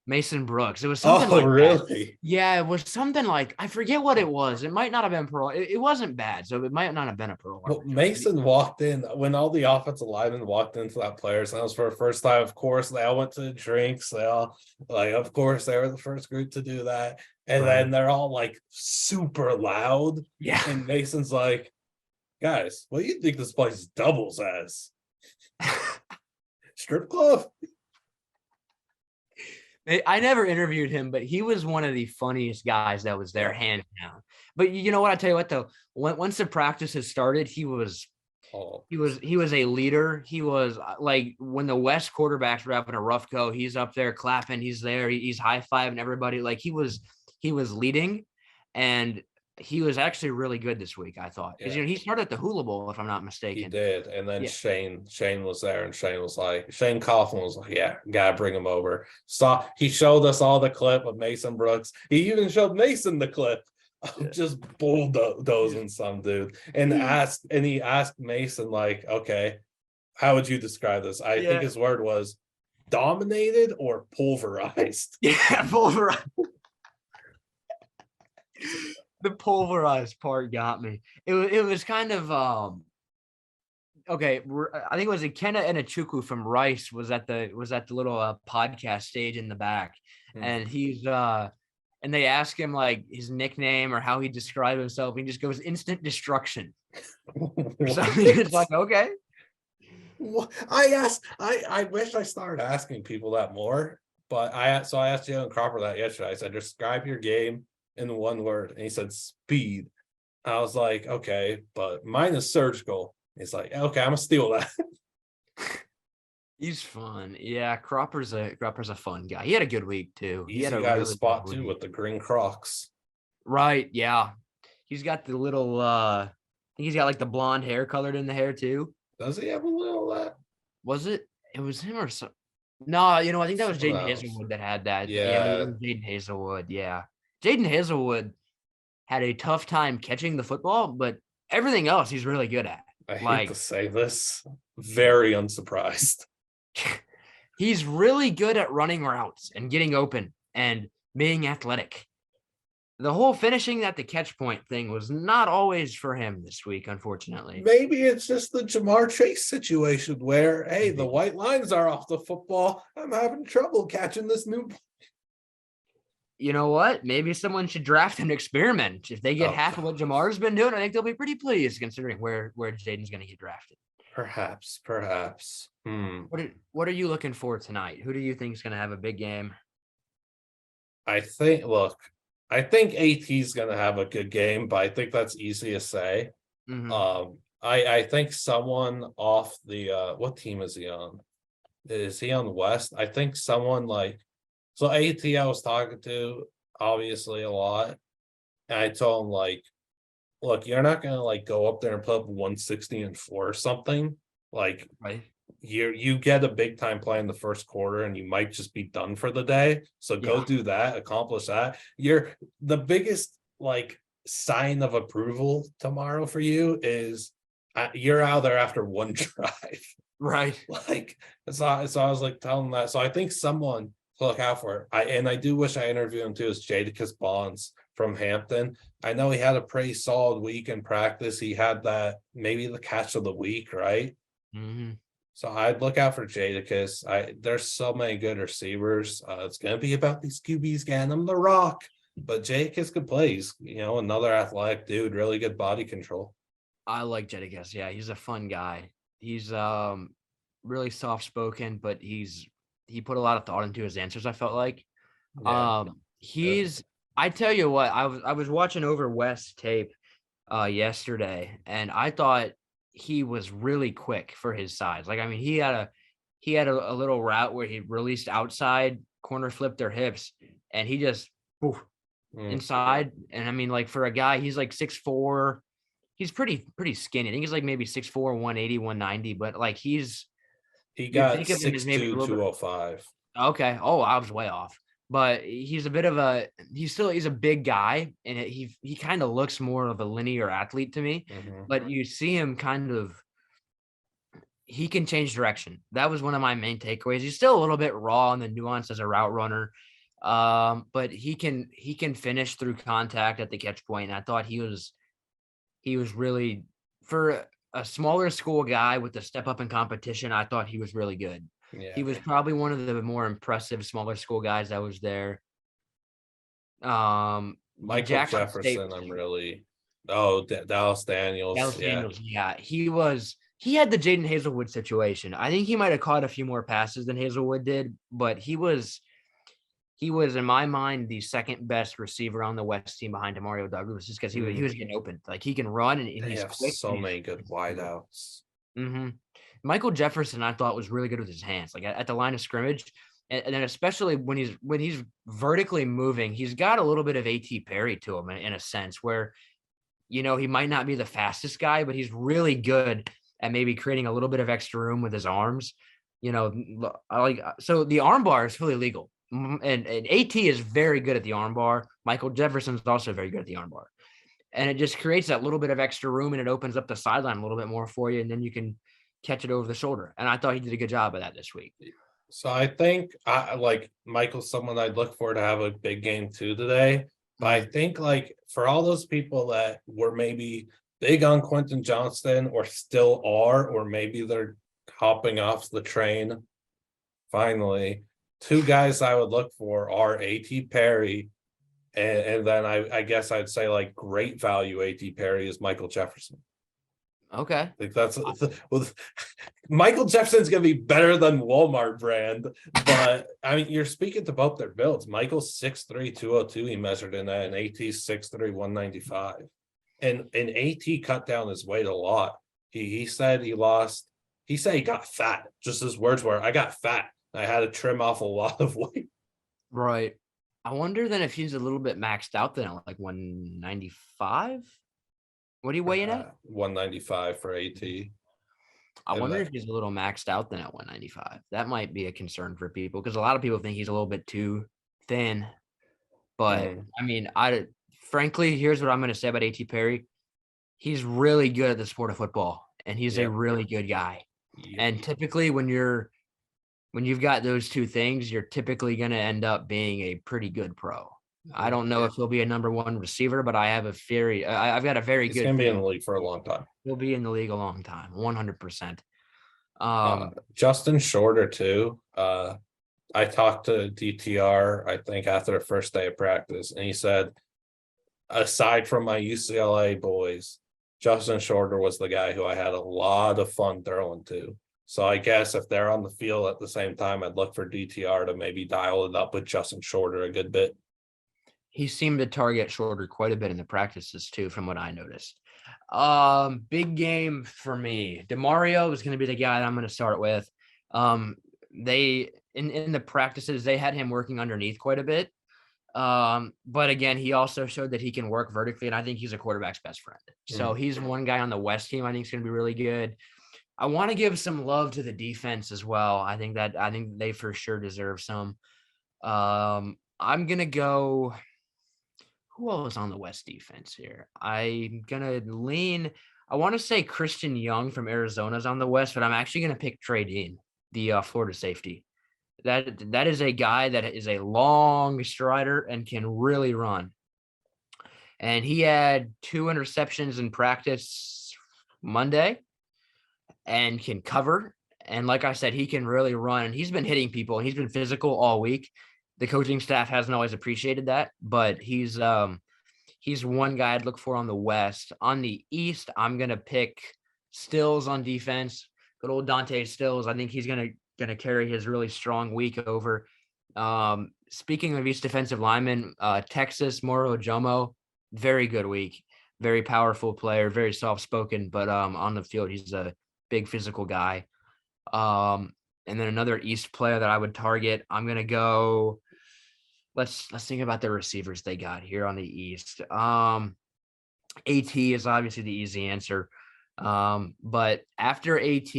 Mason Brooks. It was something Oh, like that. really? Yeah, it was something like I forget what it was. It might not have been Pearl. It wasn't bad, so it might not have been a Pearl Harbor Well, joke. Mason walked in when all the offensive linemen walked into that players' house for the first time. Of course, they all went to the drinks. They all of course, they were the first group to do that. And Right. then they're all like super loud. Yeah. And Mason's like, guys, what do you think this place doubles as? Strip club? I never interviewed him, but he was one of the funniest guys that was there, hands down. But you know what? I tell you what, though, once the practices started, he was a leader. He was like when the West quarterbacks were having a rough go, he's up there clapping. He's there. He's high fiving everybody. Like he was leading, and he was actually really good this week, I thought. Because he started at the Hula Bowl, if I'm not mistaken. He did. And then Shane was there, and Shane Coughlin was like, yeah, gotta bring him over. He showed us all the clip of Mason Brooks. He even showed Mason the clip of just bulldozing some dude. And he asked Mason, like, okay, how would you describe this? I think his word was dominated or pulverized. Yeah, pulverized. The pulverized part got me. It was kind of okay. I think it was Ikenna Enechukwu from Rice was at the little podcast stage in the back, and he's and they ask him like his nickname or how he described himself. He just goes instant destruction. It's like, okay. I wish I started asking people that more, but I asked Jalen Cropper that yesterday. I said, describe your game in one word, and he said speed. I was like, okay, but mine is surgical. He's like, okay, I'm gonna steal that. He's fun. Yeah, Cropper's a fun guy. He had a good week too. He had a got really a spot good too week. with the green Crocs. Right, yeah. He's got the little I think he's got like the blonde hair colored in the hair too. Does he have a little of that? Was it? It was him or some. No, I think that was Jaden Hazelwood that had that. Yeah, it was Jaden Hazelwood. Yeah, Jaden Hazelwood had a tough time catching the football, but everything else he's really good at. I hate to say this, very unsurprised. He's really good at running routes and getting open and being athletic. The whole finishing at the catch point thing was not always for him this week, unfortunately. Maybe it's just the Jamar Chase situation where, hey, the white lines are off the football. I'm having trouble catching this new. You know what? Maybe someone should draft an experiment. If they get half of what Jamar's been doing, I think they'll be pretty pleased considering where Jaden's going to get drafted. Perhaps. What are you looking for tonight? Who do you think is going to have a big game? I think AT's going to have a good game, but I think that's easy to say. Mm-hmm. I think someone off the what team is he on? Is he on the West? I think someone like so AT I was talking to obviously a lot. And I told him like, look, you're not gonna like go up there and put up 160-4 or something. Like right. You get a big time play in the first quarter and you might just be done for the day. So go do that, accomplish that. The biggest like sign of approval tomorrow for you is you're out there after one drive. Right. Like so I was like telling that. So I think someone to look out for. I do wish I interviewed him too, is Jadakiss Bonds from Hampton. I know he had a pretty solid week in practice. He had that maybe the catch of the week, right? Mm-hmm. So I'd look out for Jadakiss. There's so many good receivers. It's gonna be about these QBs getting them the rock. But Jadakiss could play. He's another athletic dude, really good body control. I like Jadakiss. Yeah, he's a fun guy. He's really soft spoken, but he put a lot of thought into his answers, I felt like. Yeah. I tell you what, I was watching over West's tape yesterday, and I thought he was really quick for his size. Like, I mean, he had a little route where he released outside, corner flipped their hips, and he just inside. And I mean, like for a guy, he's like 6'4". He's pretty skinny. I think he's like maybe 6'4", 180, 190, but like He you got think of him as maybe a 6'2", little bit 205. okay. Oh, I was way off. But he's a bit of a he's a big guy, and he kind of looks more of a linear athlete to me. But you see him kind of he can change direction. That was one of my main takeaways. He's still a little bit raw in the nuance as a route runner. But he can finish through contact at the catch point. And I thought he was really for a smaller school guy with a step up in competition. I thought he was really good. Yeah. He was probably one of the more impressive smaller school guys that was there. Michael Jackson State, Jefferson, I'm really Dallas Daniels. Dallas Yeah. Daniels, yeah, he had the Jaden Hazelwood situation. I think he might have caught a few more passes than Hazelwood did, but he was in my mind the second best receiver on the West team behind Demario Douglas, just because he was getting open. Like he can run and They he's have quick. so many good wideouts. Michael Jefferson, I thought, was really good with his hands, like at the line of scrimmage, and then especially when he's vertically moving, he's got a little bit of A.T. Perry to him in a sense where, he might not be the fastest guy, but he's really good at maybe creating a little bit of extra room with his arms. So the arm bar is fully legal. And AT is very good at the arm bar. Michael Jefferson is also very good at the arm bar. And it just creates that little bit of extra room, and it opens up the sideline a little bit more for you, and then you can catch it over the shoulder. And I thought he did a good job of that this week. So I think like Michael's someone I'd look for to have a big game too today. But I think like for all those people that were maybe big on Quentin Johnston or still are, or maybe they're hopping off the train, finally, two guys I would look for are A.T. Perry, and then I guess I'd say like great value A.T. Perry is Michael Jefferson. Okay. Like that's Michael Jefferson's gonna be better than Walmart brand, but I mean you're speaking to both their builds. Michael's 6'3", 202, he measured in that, and AT's 6'3", 195. And AT cut down his weight a lot. He said he got fat. Just his words were, I got fat. I had to trim off a lot of weight. Right. I wonder then if he's a little bit maxed out then at like 195. What do you weigh in at? 195 for AT. I wonder if he's a little maxed out then at 195. That might be a concern for people because a lot of people think he's a little bit too thin. But I mean, frankly, here's what I'm going to say about A.T. Perry. He's really good at the sport of football, and he's a really good guy. And typically when you've got those two things, you're typically going to end up being a pretty good pro. I don't know if he'll be a number one receiver, but I have a theory. I've got a very good. He's going to be in the league for a long time. He'll be in the league a long time, 100%. Justin Shorter too. I talked to DTR, I think after the first day of practice, and he said, aside from my UCLA boys, Justin Shorter was the guy who I had a lot of fun throwing to. So I guess if they're on the field at the same time, I'd look for DTR to maybe dial it up with Justin Shorter a good bit. He seemed to target Shorter quite a bit in the practices too, from what I noticed. Big game for me. Demario is going to be the guy that I'm going to start with. They in the practices, they had him working underneath quite a bit. But again, he also showed that he can work vertically, and I think he's a quarterback's best friend. So he's one guy on the West team I think is going to be really good. I want to give some love to the defense as well. I think they for sure deserve some. I'm going to go. Who else on the West defense here? I'm going to lean. I want to say Christian Young from Arizona is on the West, but I'm actually going to pick Trey Dean, the Florida safety. That is a guy that is a long strider and can really run. And he had 2 interceptions in practice Monday and can cover. And like I said, he can really run. And he's been hitting people, and he's been physical all week. The coaching staff hasn't always appreciated that, but he's one guy I'd look for on the West. On the East, I'm going to pick Stills on defense. Good old Dante Stills. I think he's going to carry his really strong week over. Speaking of East defensive linemen, Texas, Moro Jomo, very good week. Very powerful player, very soft-spoken, but on the field, he's a big physical guy. And then another East player that I would target, I'm going to go let's think about the receivers they got here on the East. AT is obviously the easy answer. But after AT,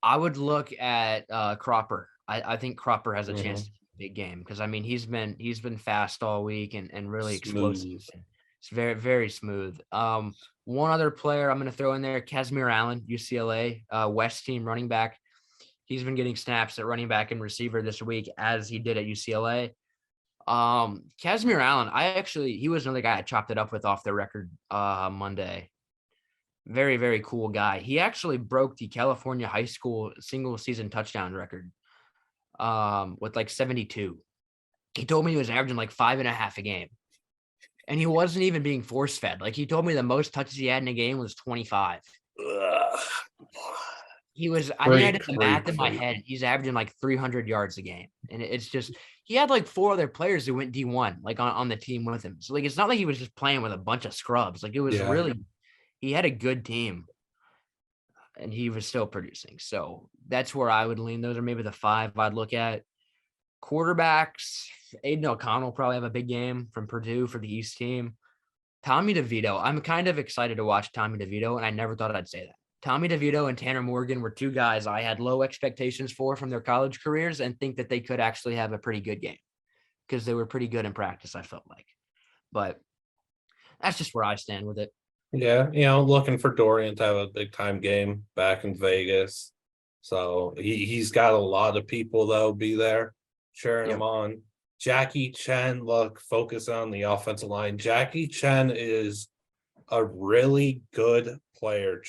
I would look at Cropper. I think Cropper has a chance to be a big game because I mean he's been fast all week and really explosive. Smooth. It's very, very smooth. One other player I'm going to throw in there, Casimir Allen, UCLA, West team running back. He's been getting snaps at running back and receiver this week as he did at UCLA. Casimir Allen, he was another guy I chopped it up with off the record Monday. Very, very cool guy. He actually broke the California high school single season touchdown record with like 72. He told me he was averaging like 5.5 a game. And he wasn't even being force fed. Like he told me the most touches he had in a game was 25. He was, I mean, I did the math in my head. He's averaging like 300 yards a game. And it's just, he had like 4 other players who went D1, like on the team with him. So like, it's not like he was just playing with a bunch of scrubs. Like it was really, he had a good team and he was still producing. So that's where I would lean. Those are maybe the 5 I'd look at. Quarterbacks, Aiden O'Connell probably have a big game from Purdue for the East team. Tommy DeVito. I'm kind of excited to watch Tommy DeVito, and I never thought I'd say that. Tommy DeVito and Tanner Morgan were 2 guys I had low expectations for from their college careers and think that they could actually have a pretty good game because they were pretty good in practice, I felt like. But that's just where I stand with it. Yeah, looking for Dorian to have a big time game back in Vegas. So he's got a lot of people that'll be there cheering him on. Jackie Chen, focus on the offensive line. Jackie Chen is a really good player.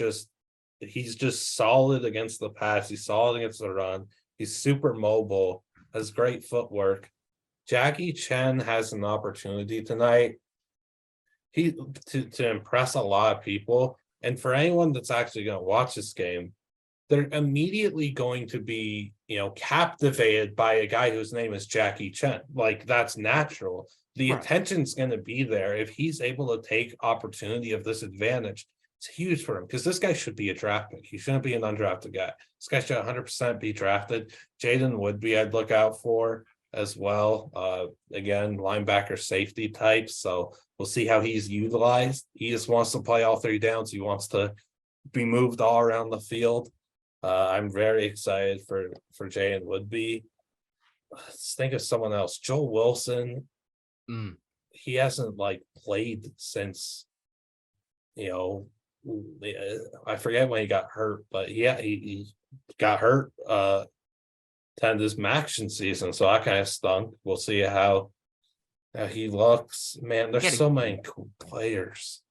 He's just solid against the pass. He's solid against the run. He's super mobile, has great footwork. Jackie Chen has an opportunity tonight to impress a lot of people. And for anyone that's actually going to watch this game, they're immediately going to be, captivated by a guy whose name is Jackie Chen. Like that's natural. The attention's going to be there. If he's able to take opportunity of this advantage, it's huge for him because this guy should be a draft pick. He shouldn't be an undrafted guy. This guy should 100% be drafted. Jaden Woodby, I'd look out for as well. Again, linebacker safety type. So we'll see how he's utilized. He just wants to play all 3 downs. He wants to be moved all around the field. I'm very excited for Jaden Woodby. Let's think of someone else. Joel Wilson. He hasn't played since, I forget when he got hurt, but he got hurt to end his action season, so that kind of stunk. We'll see how he looks. Man, there's so many cool players.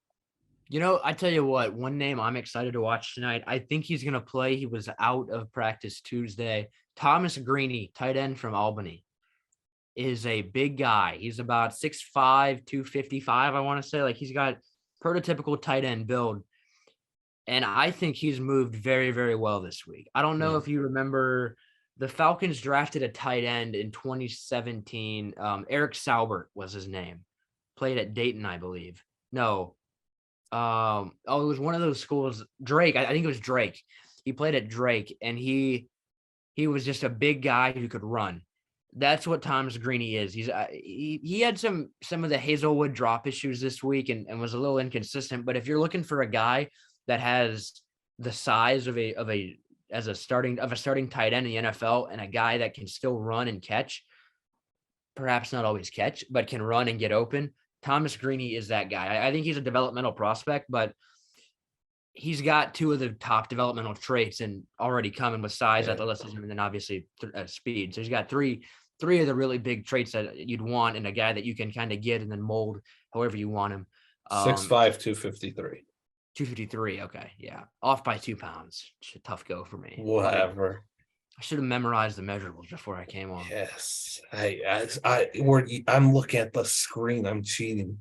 I tell you what, one name I'm excited to watch tonight. I think he's going to play. He was out of practice Tuesday. Thomas Greeny, tight end from Albany, is a big guy. He's about 6'5", 255, I want to say. He's got prototypical tight end build. And I think he's moved very, very well this week. I don't know if you remember, the Falcons drafted a tight end in 2017. Eric Saubert was his name. Played at Dayton, I believe. No. It was one of those schools. Drake. I think it was Drake. He played at Drake, and he was just a big guy who could run. That's what Thomas Greeny is. He had some of the Hazelwood drop issues this week and was a little inconsistent. But if you're looking for a guy that has the size of a starting tight end in the NFL and a guy that can still run and catch, perhaps not always catch, but can run and get open, Thomas Greeny is that guy. I think he's a developmental prospect, but he's got 2 of the top developmental traits and already coming with size, athleticism, and then obviously speed. So he's got three of the really big traits that you'd want in a guy that you can kind of get and then mold however you want him. 6'5", 253. 253. Okay. Yeah. Off by 2 pounds. It's a tough go for me. Whatever. I should have memorized the measurables before I came on. Yes. I'm looking at the screen. I'm cheating.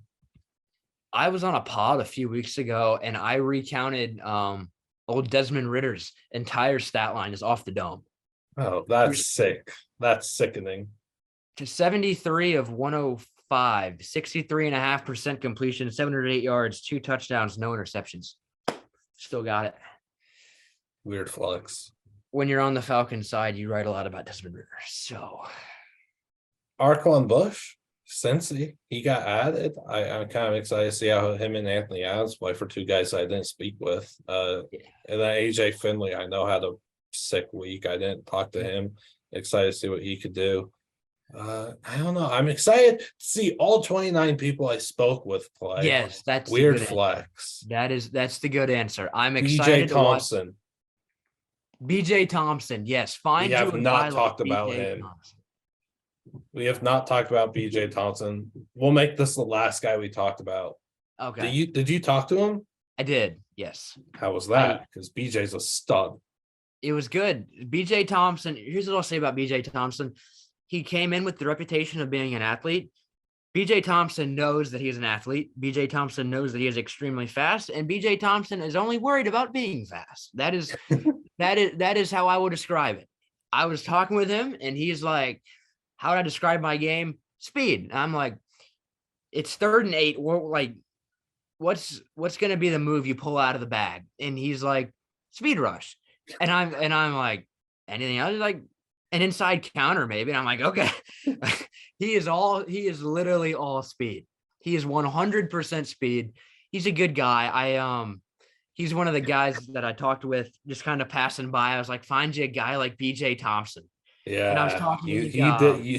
I was on a pod a few weeks ago and I recounted old Desmond Ritter's entire stat line is off the dome. Oh, that's sick. That's sickening. To 73 of 105, 63.5% completion, 708 yards, 2 touchdowns, no interceptions. Still got it. Weird flex. When you're on the Falcons side, you write a lot about Desmond Ritter. So Arquan Bush, Cincy, he got added. I'm kind of excited to see how him and Anthony Adams play for two guys I didn't speak with. And then AJ Finley, I know had a sick week. I didn't talk to him. Excited to see what he could do. I don't know. I'm excited to see all 29 people I spoke with play. Yes, that's the Weird good flex. answer. That's the good answer. I'm BJ excited to watch Thompson. BJ Thompson. Yes, We find you have a not guy talked like about BJ him. Thompson. We have not talked about BJ Thompson. We'll make this the last guy we talked about. Okay. Did you talk to him? I did. Yes. How was that? Because BJ's a stud. It was good. BJ Thompson. Here's what I'll say about BJ Thompson. He came in with the reputation of being an athlete. BJ Thompson knows that he is an athlete. BJ Thompson knows that he is extremely fast, and BJ Thompson is only worried about being fast. That is how I would describe it. I was talking with him, and he's like, "How would I describe my game? Speed." And I'm like, "It's 3rd and 8. We're like, what's going to be the move you pull out of the bag?" And he's like, "Speed rush." And I'm like, "Anything else?" He's like, "An inside counter, maybe." And I'm like, "Okay." He is literally all speed. He is 100% speed. He's a good guy. He's one of the guys that I talked with, just kind of passing by. I was like, "Find you a guy like BJ Thompson." Yeah. And I was talking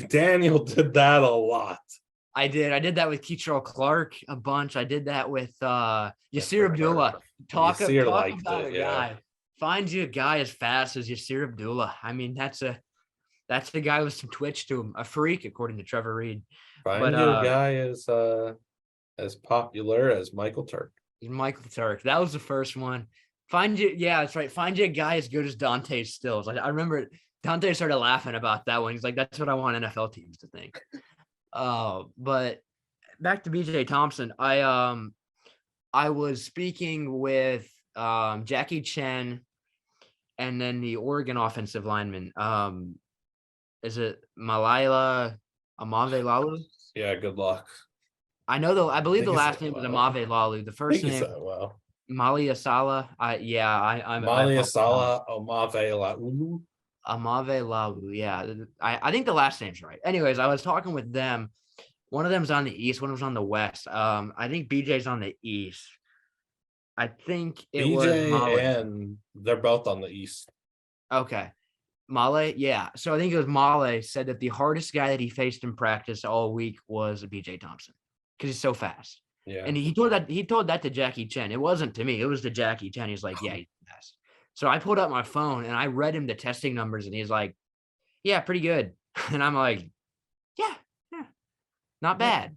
Daniel did that a lot. I did that with Keetrell Clark a bunch. I did that with Yasir Abdullah. Talk about a guy. Find you a guy as fast as Yasir Abdullah. I mean, that's the guy with some twitch to him, a freak, according to Trevor Reed. Find you a guy as popular as Michael Turk. Michael Turk. That was the first one. That's right. Find you a guy as good as Dante Stills. I remember Dante started laughing about that one. He's like, "That's what I want NFL teams to think." But back to BJ Thompson. I was speaking with Jackie Chen and then the Oregon offensive lineman. Is it Malila Amave Lalu? Yeah, good luck. I believe the last name was Amave Lalu. The first name Mali Asala. I'm Mali Asala Amave Laulu. Amave Lalu. Yeah. I think the last name's right. Anyways, I was talking with them. One of them's on the east, one of them's on the west. I think BJ's on the east. I think it was Mali. And they're both on the east. Okay. Male, yeah. So I think it was Male said that the hardest guy that he faced in practice all week was BJ Thompson because he's so fast. Yeah. And he told that to Jackie Chen. It wasn't to me. It was to Jackie Chen. He's like, "Yeah, he's fast." So I pulled up my phone and I read him the testing numbers and he's like, "Yeah, pretty good." And I'm like, yeah, not bad.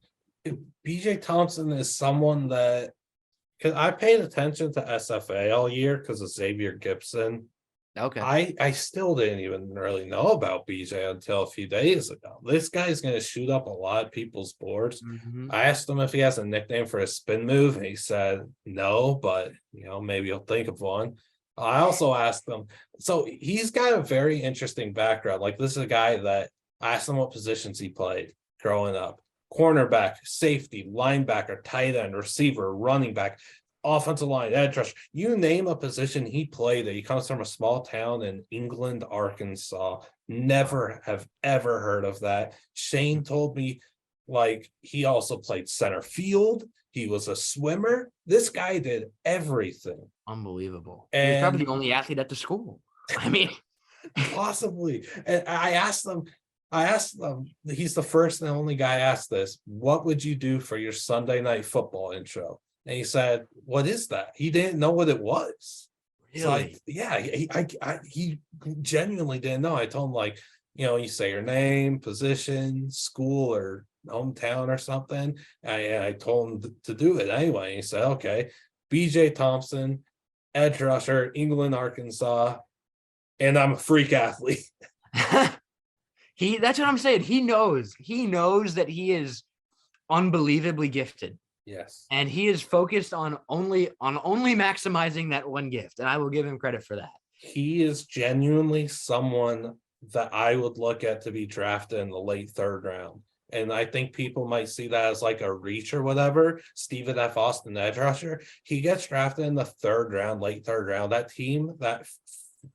BJ Thompson is someone that, because I paid attention to SFA all year because of Xavier Gibson. Okay. I still didn't even really know about BJ until a few days ago. This guy's going to shoot up a lot of people's boards. Mm-hmm. I asked him if he has a nickname for his spin move, and he said no, but maybe he'll think of one. I also asked him, so he's got a very interesting background. Like, this is a guy that I asked him what positions he played growing up: cornerback, safety, linebacker, tight end, receiver, running back, offensive line, edge rush. You name a position he played it. He comes from a small town in England, Arkansas. Never have ever heard of that. Shane told me, like, he also played center field. He was a swimmer. This guy did everything. Unbelievable. And he's probably the only athlete at the school. I mean, possibly. And I asked them, he's the first and only guy I asked this: "What would you do for your Sunday night football intro?" And he said, "What is that?" He didn't know what it was. Really? So he genuinely didn't know. I told him, like, you say your name, position, school, or hometown or something. I told him to do it anyway. He said, "Okay, BJ Thompson, edge rusher, England, Arkansas, and I'm a freak athlete." That's what I'm saying. He knows that he is unbelievably gifted. Yes. And he is focused on only maximizing that one gift. And I will give him credit for that. He is genuinely someone that I would look at to be drafted in the late 3rd round. And I think people might see that as like a reach or whatever. Stephen F. Austin, edge rusher, he gets drafted in the 3rd round, late 3rd round. That team, that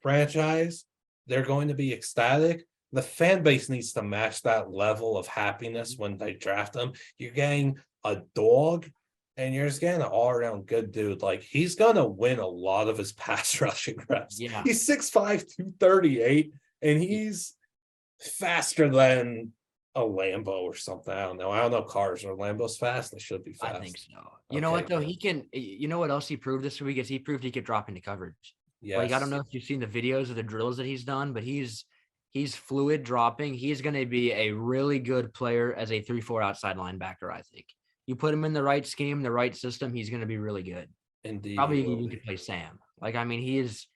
franchise, they're going to be ecstatic the fan base needs to match that level of happiness when they draft him. You're getting a dog, and you're just getting an all-around good dude. Like, he's gonna win a lot of his pass rushing reps. Yeah. He's 6'5", 238, and he's faster than a Lambo or something. I don't know cars. Are Lambos fast? They should be fast. I think so. You know what, though? He can, you know what else he proved this week is he proved he could drop into coverage. Yes. Like, I don't know if you've seen the videos of the drills that he's done, but he's fluid dropping. He's going to be a really good player as a 3-4 outside linebacker, I think. You put him in the right scheme, the right system, he's going to be really good. Indeed. Probably even could play Sam. Like, I mean, he's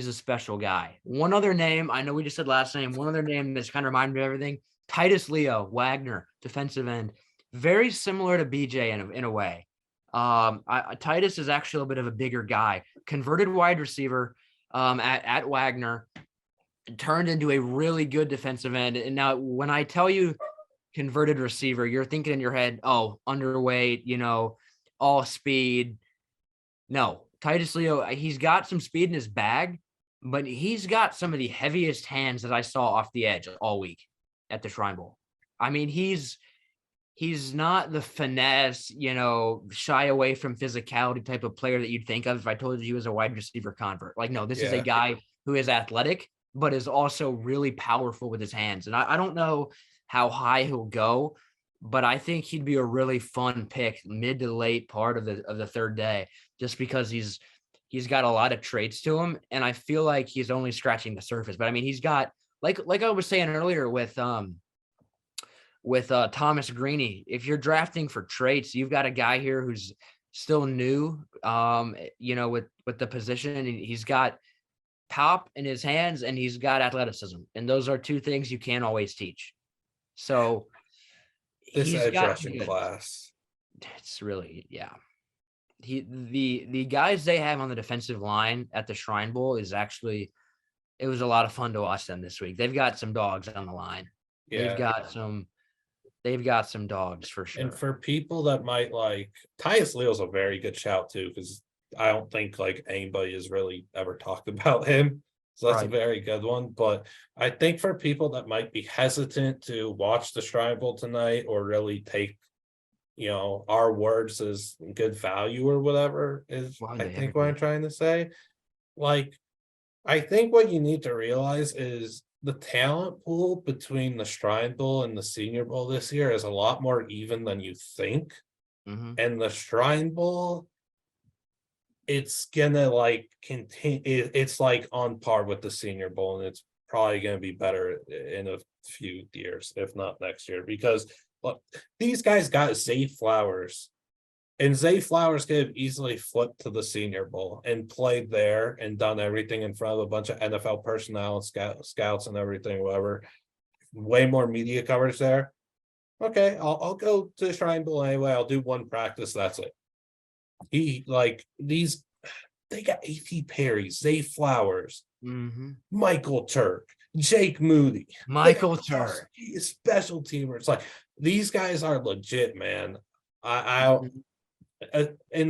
a special guy. One other name, I know we just said last name, one other name that's kind of reminded me of everything, Titus Wagner, defensive end. Very similar to BJ in a way. Titus is actually a bit of a bigger guy, converted wide receiver at Wagner, turned into a really good defensive end. And now when I tell you converted receiver, you're thinking in your head, oh, underweight, all speed. No, Titus Leo, he's got some speed in his bag, but he's got some of the heaviest hands that I saw off the edge all week at the Shrine Bowl. I mean, he's not the finesse, shy away from physicality type of player that you'd think of if I told you he was a wide receiver convert. Like, no, this is a guy who is athletic, but is also really powerful with his hands. And I don't know how high he'll go, but I think he'd be a really fun pick mid to late part of the third day, just because he's got a lot of traits to him. And I feel like he's only scratching the surface, but I mean, he's got, like I was saying earlier with Thomas Greeny, if you're drafting for traits, you've got a guy here who's still new, with the position, and he's got pop in his hands and he's got athleticism. And those are two things you can't always teach. So this edge rushing class, it's really, the guys they have on the defensive line at the Shrine Bowl is actually, it was a lot of fun to watch them this week. They've got some dogs on the line. They've got some dogs for sure. And for people that might like, Tyus Leo's a very good shout too, because I don't think like anybody has really ever talked about him. So that's a very good one. But I think for people that might be hesitant to watch the Shrine Bowl tonight or really take, our words as good value or whatever is, I think what I'm trying to say. Like, I think what you need to realize is the talent pool between the Shrine Bowl and the Senior Bowl this year is a lot more even than you think. Mm-hmm. And the Shrine Bowl, it's gonna like continue. It's like on par with the Senior Bowl, and it's probably gonna be better in a few years, if not next year. Because look, these guys got Zay Flowers, and Zay Flowers could have easily flipped to the Senior Bowl and played there and done everything in front of a bunch of NFL personnel and scouts and everything, whatever. Way more media coverage there. Okay, I'll go to the Shrine Bowl anyway. I'll do one practice. That's it. They got A.T. Perry, Zay Flowers, Michael Turk, Jake Moody, Michael Turk, special teamers. Like, these guys are legit, man. And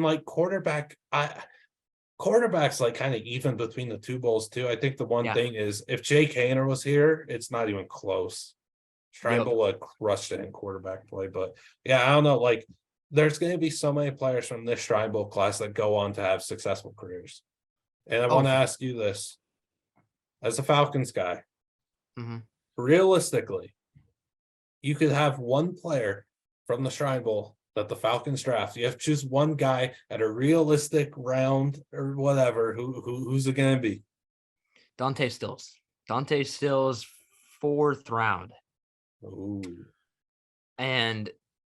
like quarterback's like kind of even between the two bowls too. I think the one thing is if Jake Haener was here, it's not even close. Shrine Bowl would crushed it in quarterback play, but I don't know. Like, there's going to be so many players from this Shrine Bowl class that go on to have successful careers. And I want to ask you this, as a Falcons guy, realistically, you could have one player from the Shrine Bowl that the Falcons draft. You have to choose one guy at a realistic round or whatever. Who's it going to be? Dante Stills, 4th round. Ooh. And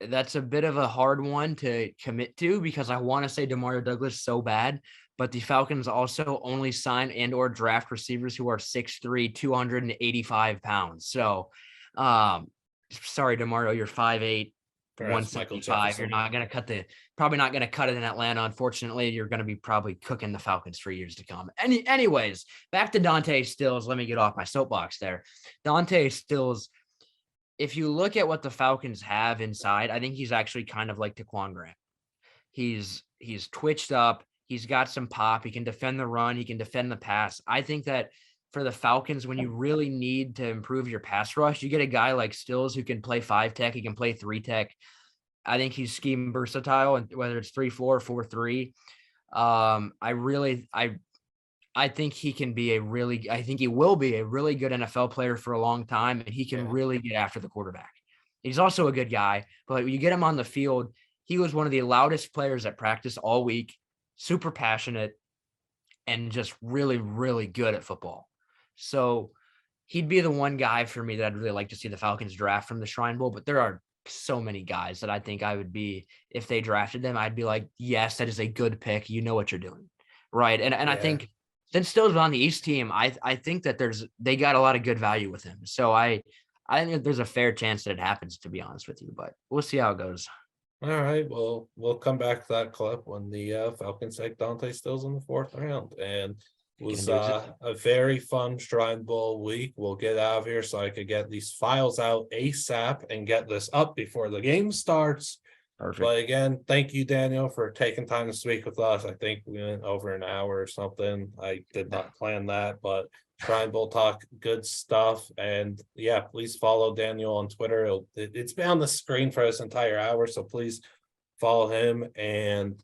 that's a bit of a hard one to commit to because I want to say Demario Douglas so bad, but the Falcons also only sign and or draft receivers who are 6'3", 285 pounds. So, sorry, Demario, you're 5'8", 165. You're not going to probably not going to cut it in Atlanta. Unfortunately, you're going to be probably cooking the Falcons for years to come. Anyways, back to Dante Stills. Let me get off my soapbox there. Dante Stills, if you look at what the Falcons have inside, I think he's actually kind of like Taquan Grant. He's twitched up. He's got some pop. He can defend the run. He can defend the pass. I think that for the Falcons when you really need to improve your pass rush. You get a guy like Stills who can play 5 tech, he can play 3 tech. I think he's scheme versatile, and whether it's 3-4 or 4-3. I think he can be I think he will be a really good NFL player for a long time, and he can really get after the quarterback. He's also a good guy, but when you get him on the field, he was one of the loudest players at practice all week, super passionate, and just really, really good at football. So he'd be the one guy for me that I'd really like to see the Falcons draft from the Shrine Bowl, but there are so many guys that I think I would be, if they drafted them, I'd be like, yes, that is a good pick. You know what you're doing. Right. And I think since Stills on the East team, I think that they got a lot of good value with him. So I think there's a fair chance that it happens, to be honest with you, but we'll see how it goes. All right, well, we'll come back to that clip when the Falcons take Dante Stills in the 4th round. And it was a very fun Shrine Bowl week. We'll get out of here so I could get these files out ASAP and get this up before the game starts. Perfect. But again, thank you, Daniel, for taking time to speak with us. I think we went over an hour or something. I did not plan that, but Shrine Bowl talk, good stuff. And yeah, please follow Daniel on Twitter. It's been on the screen for this entire hour, so please follow him and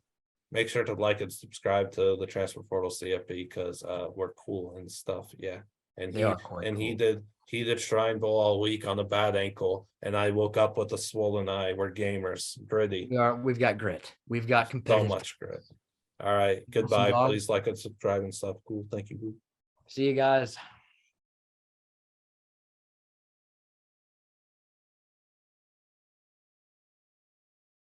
make sure to like and subscribe to the Transfer Portal CFB because we're cool and stuff. Yeah, and he did Shrine Bowl all week on a bad ankle, and I woke up with a swollen eye. We're gamers, gritty. We've got grit. We've got competitive. So much grit. All right, goodbye. Please like and subscribe and stuff. Cool. Thank you. See you guys.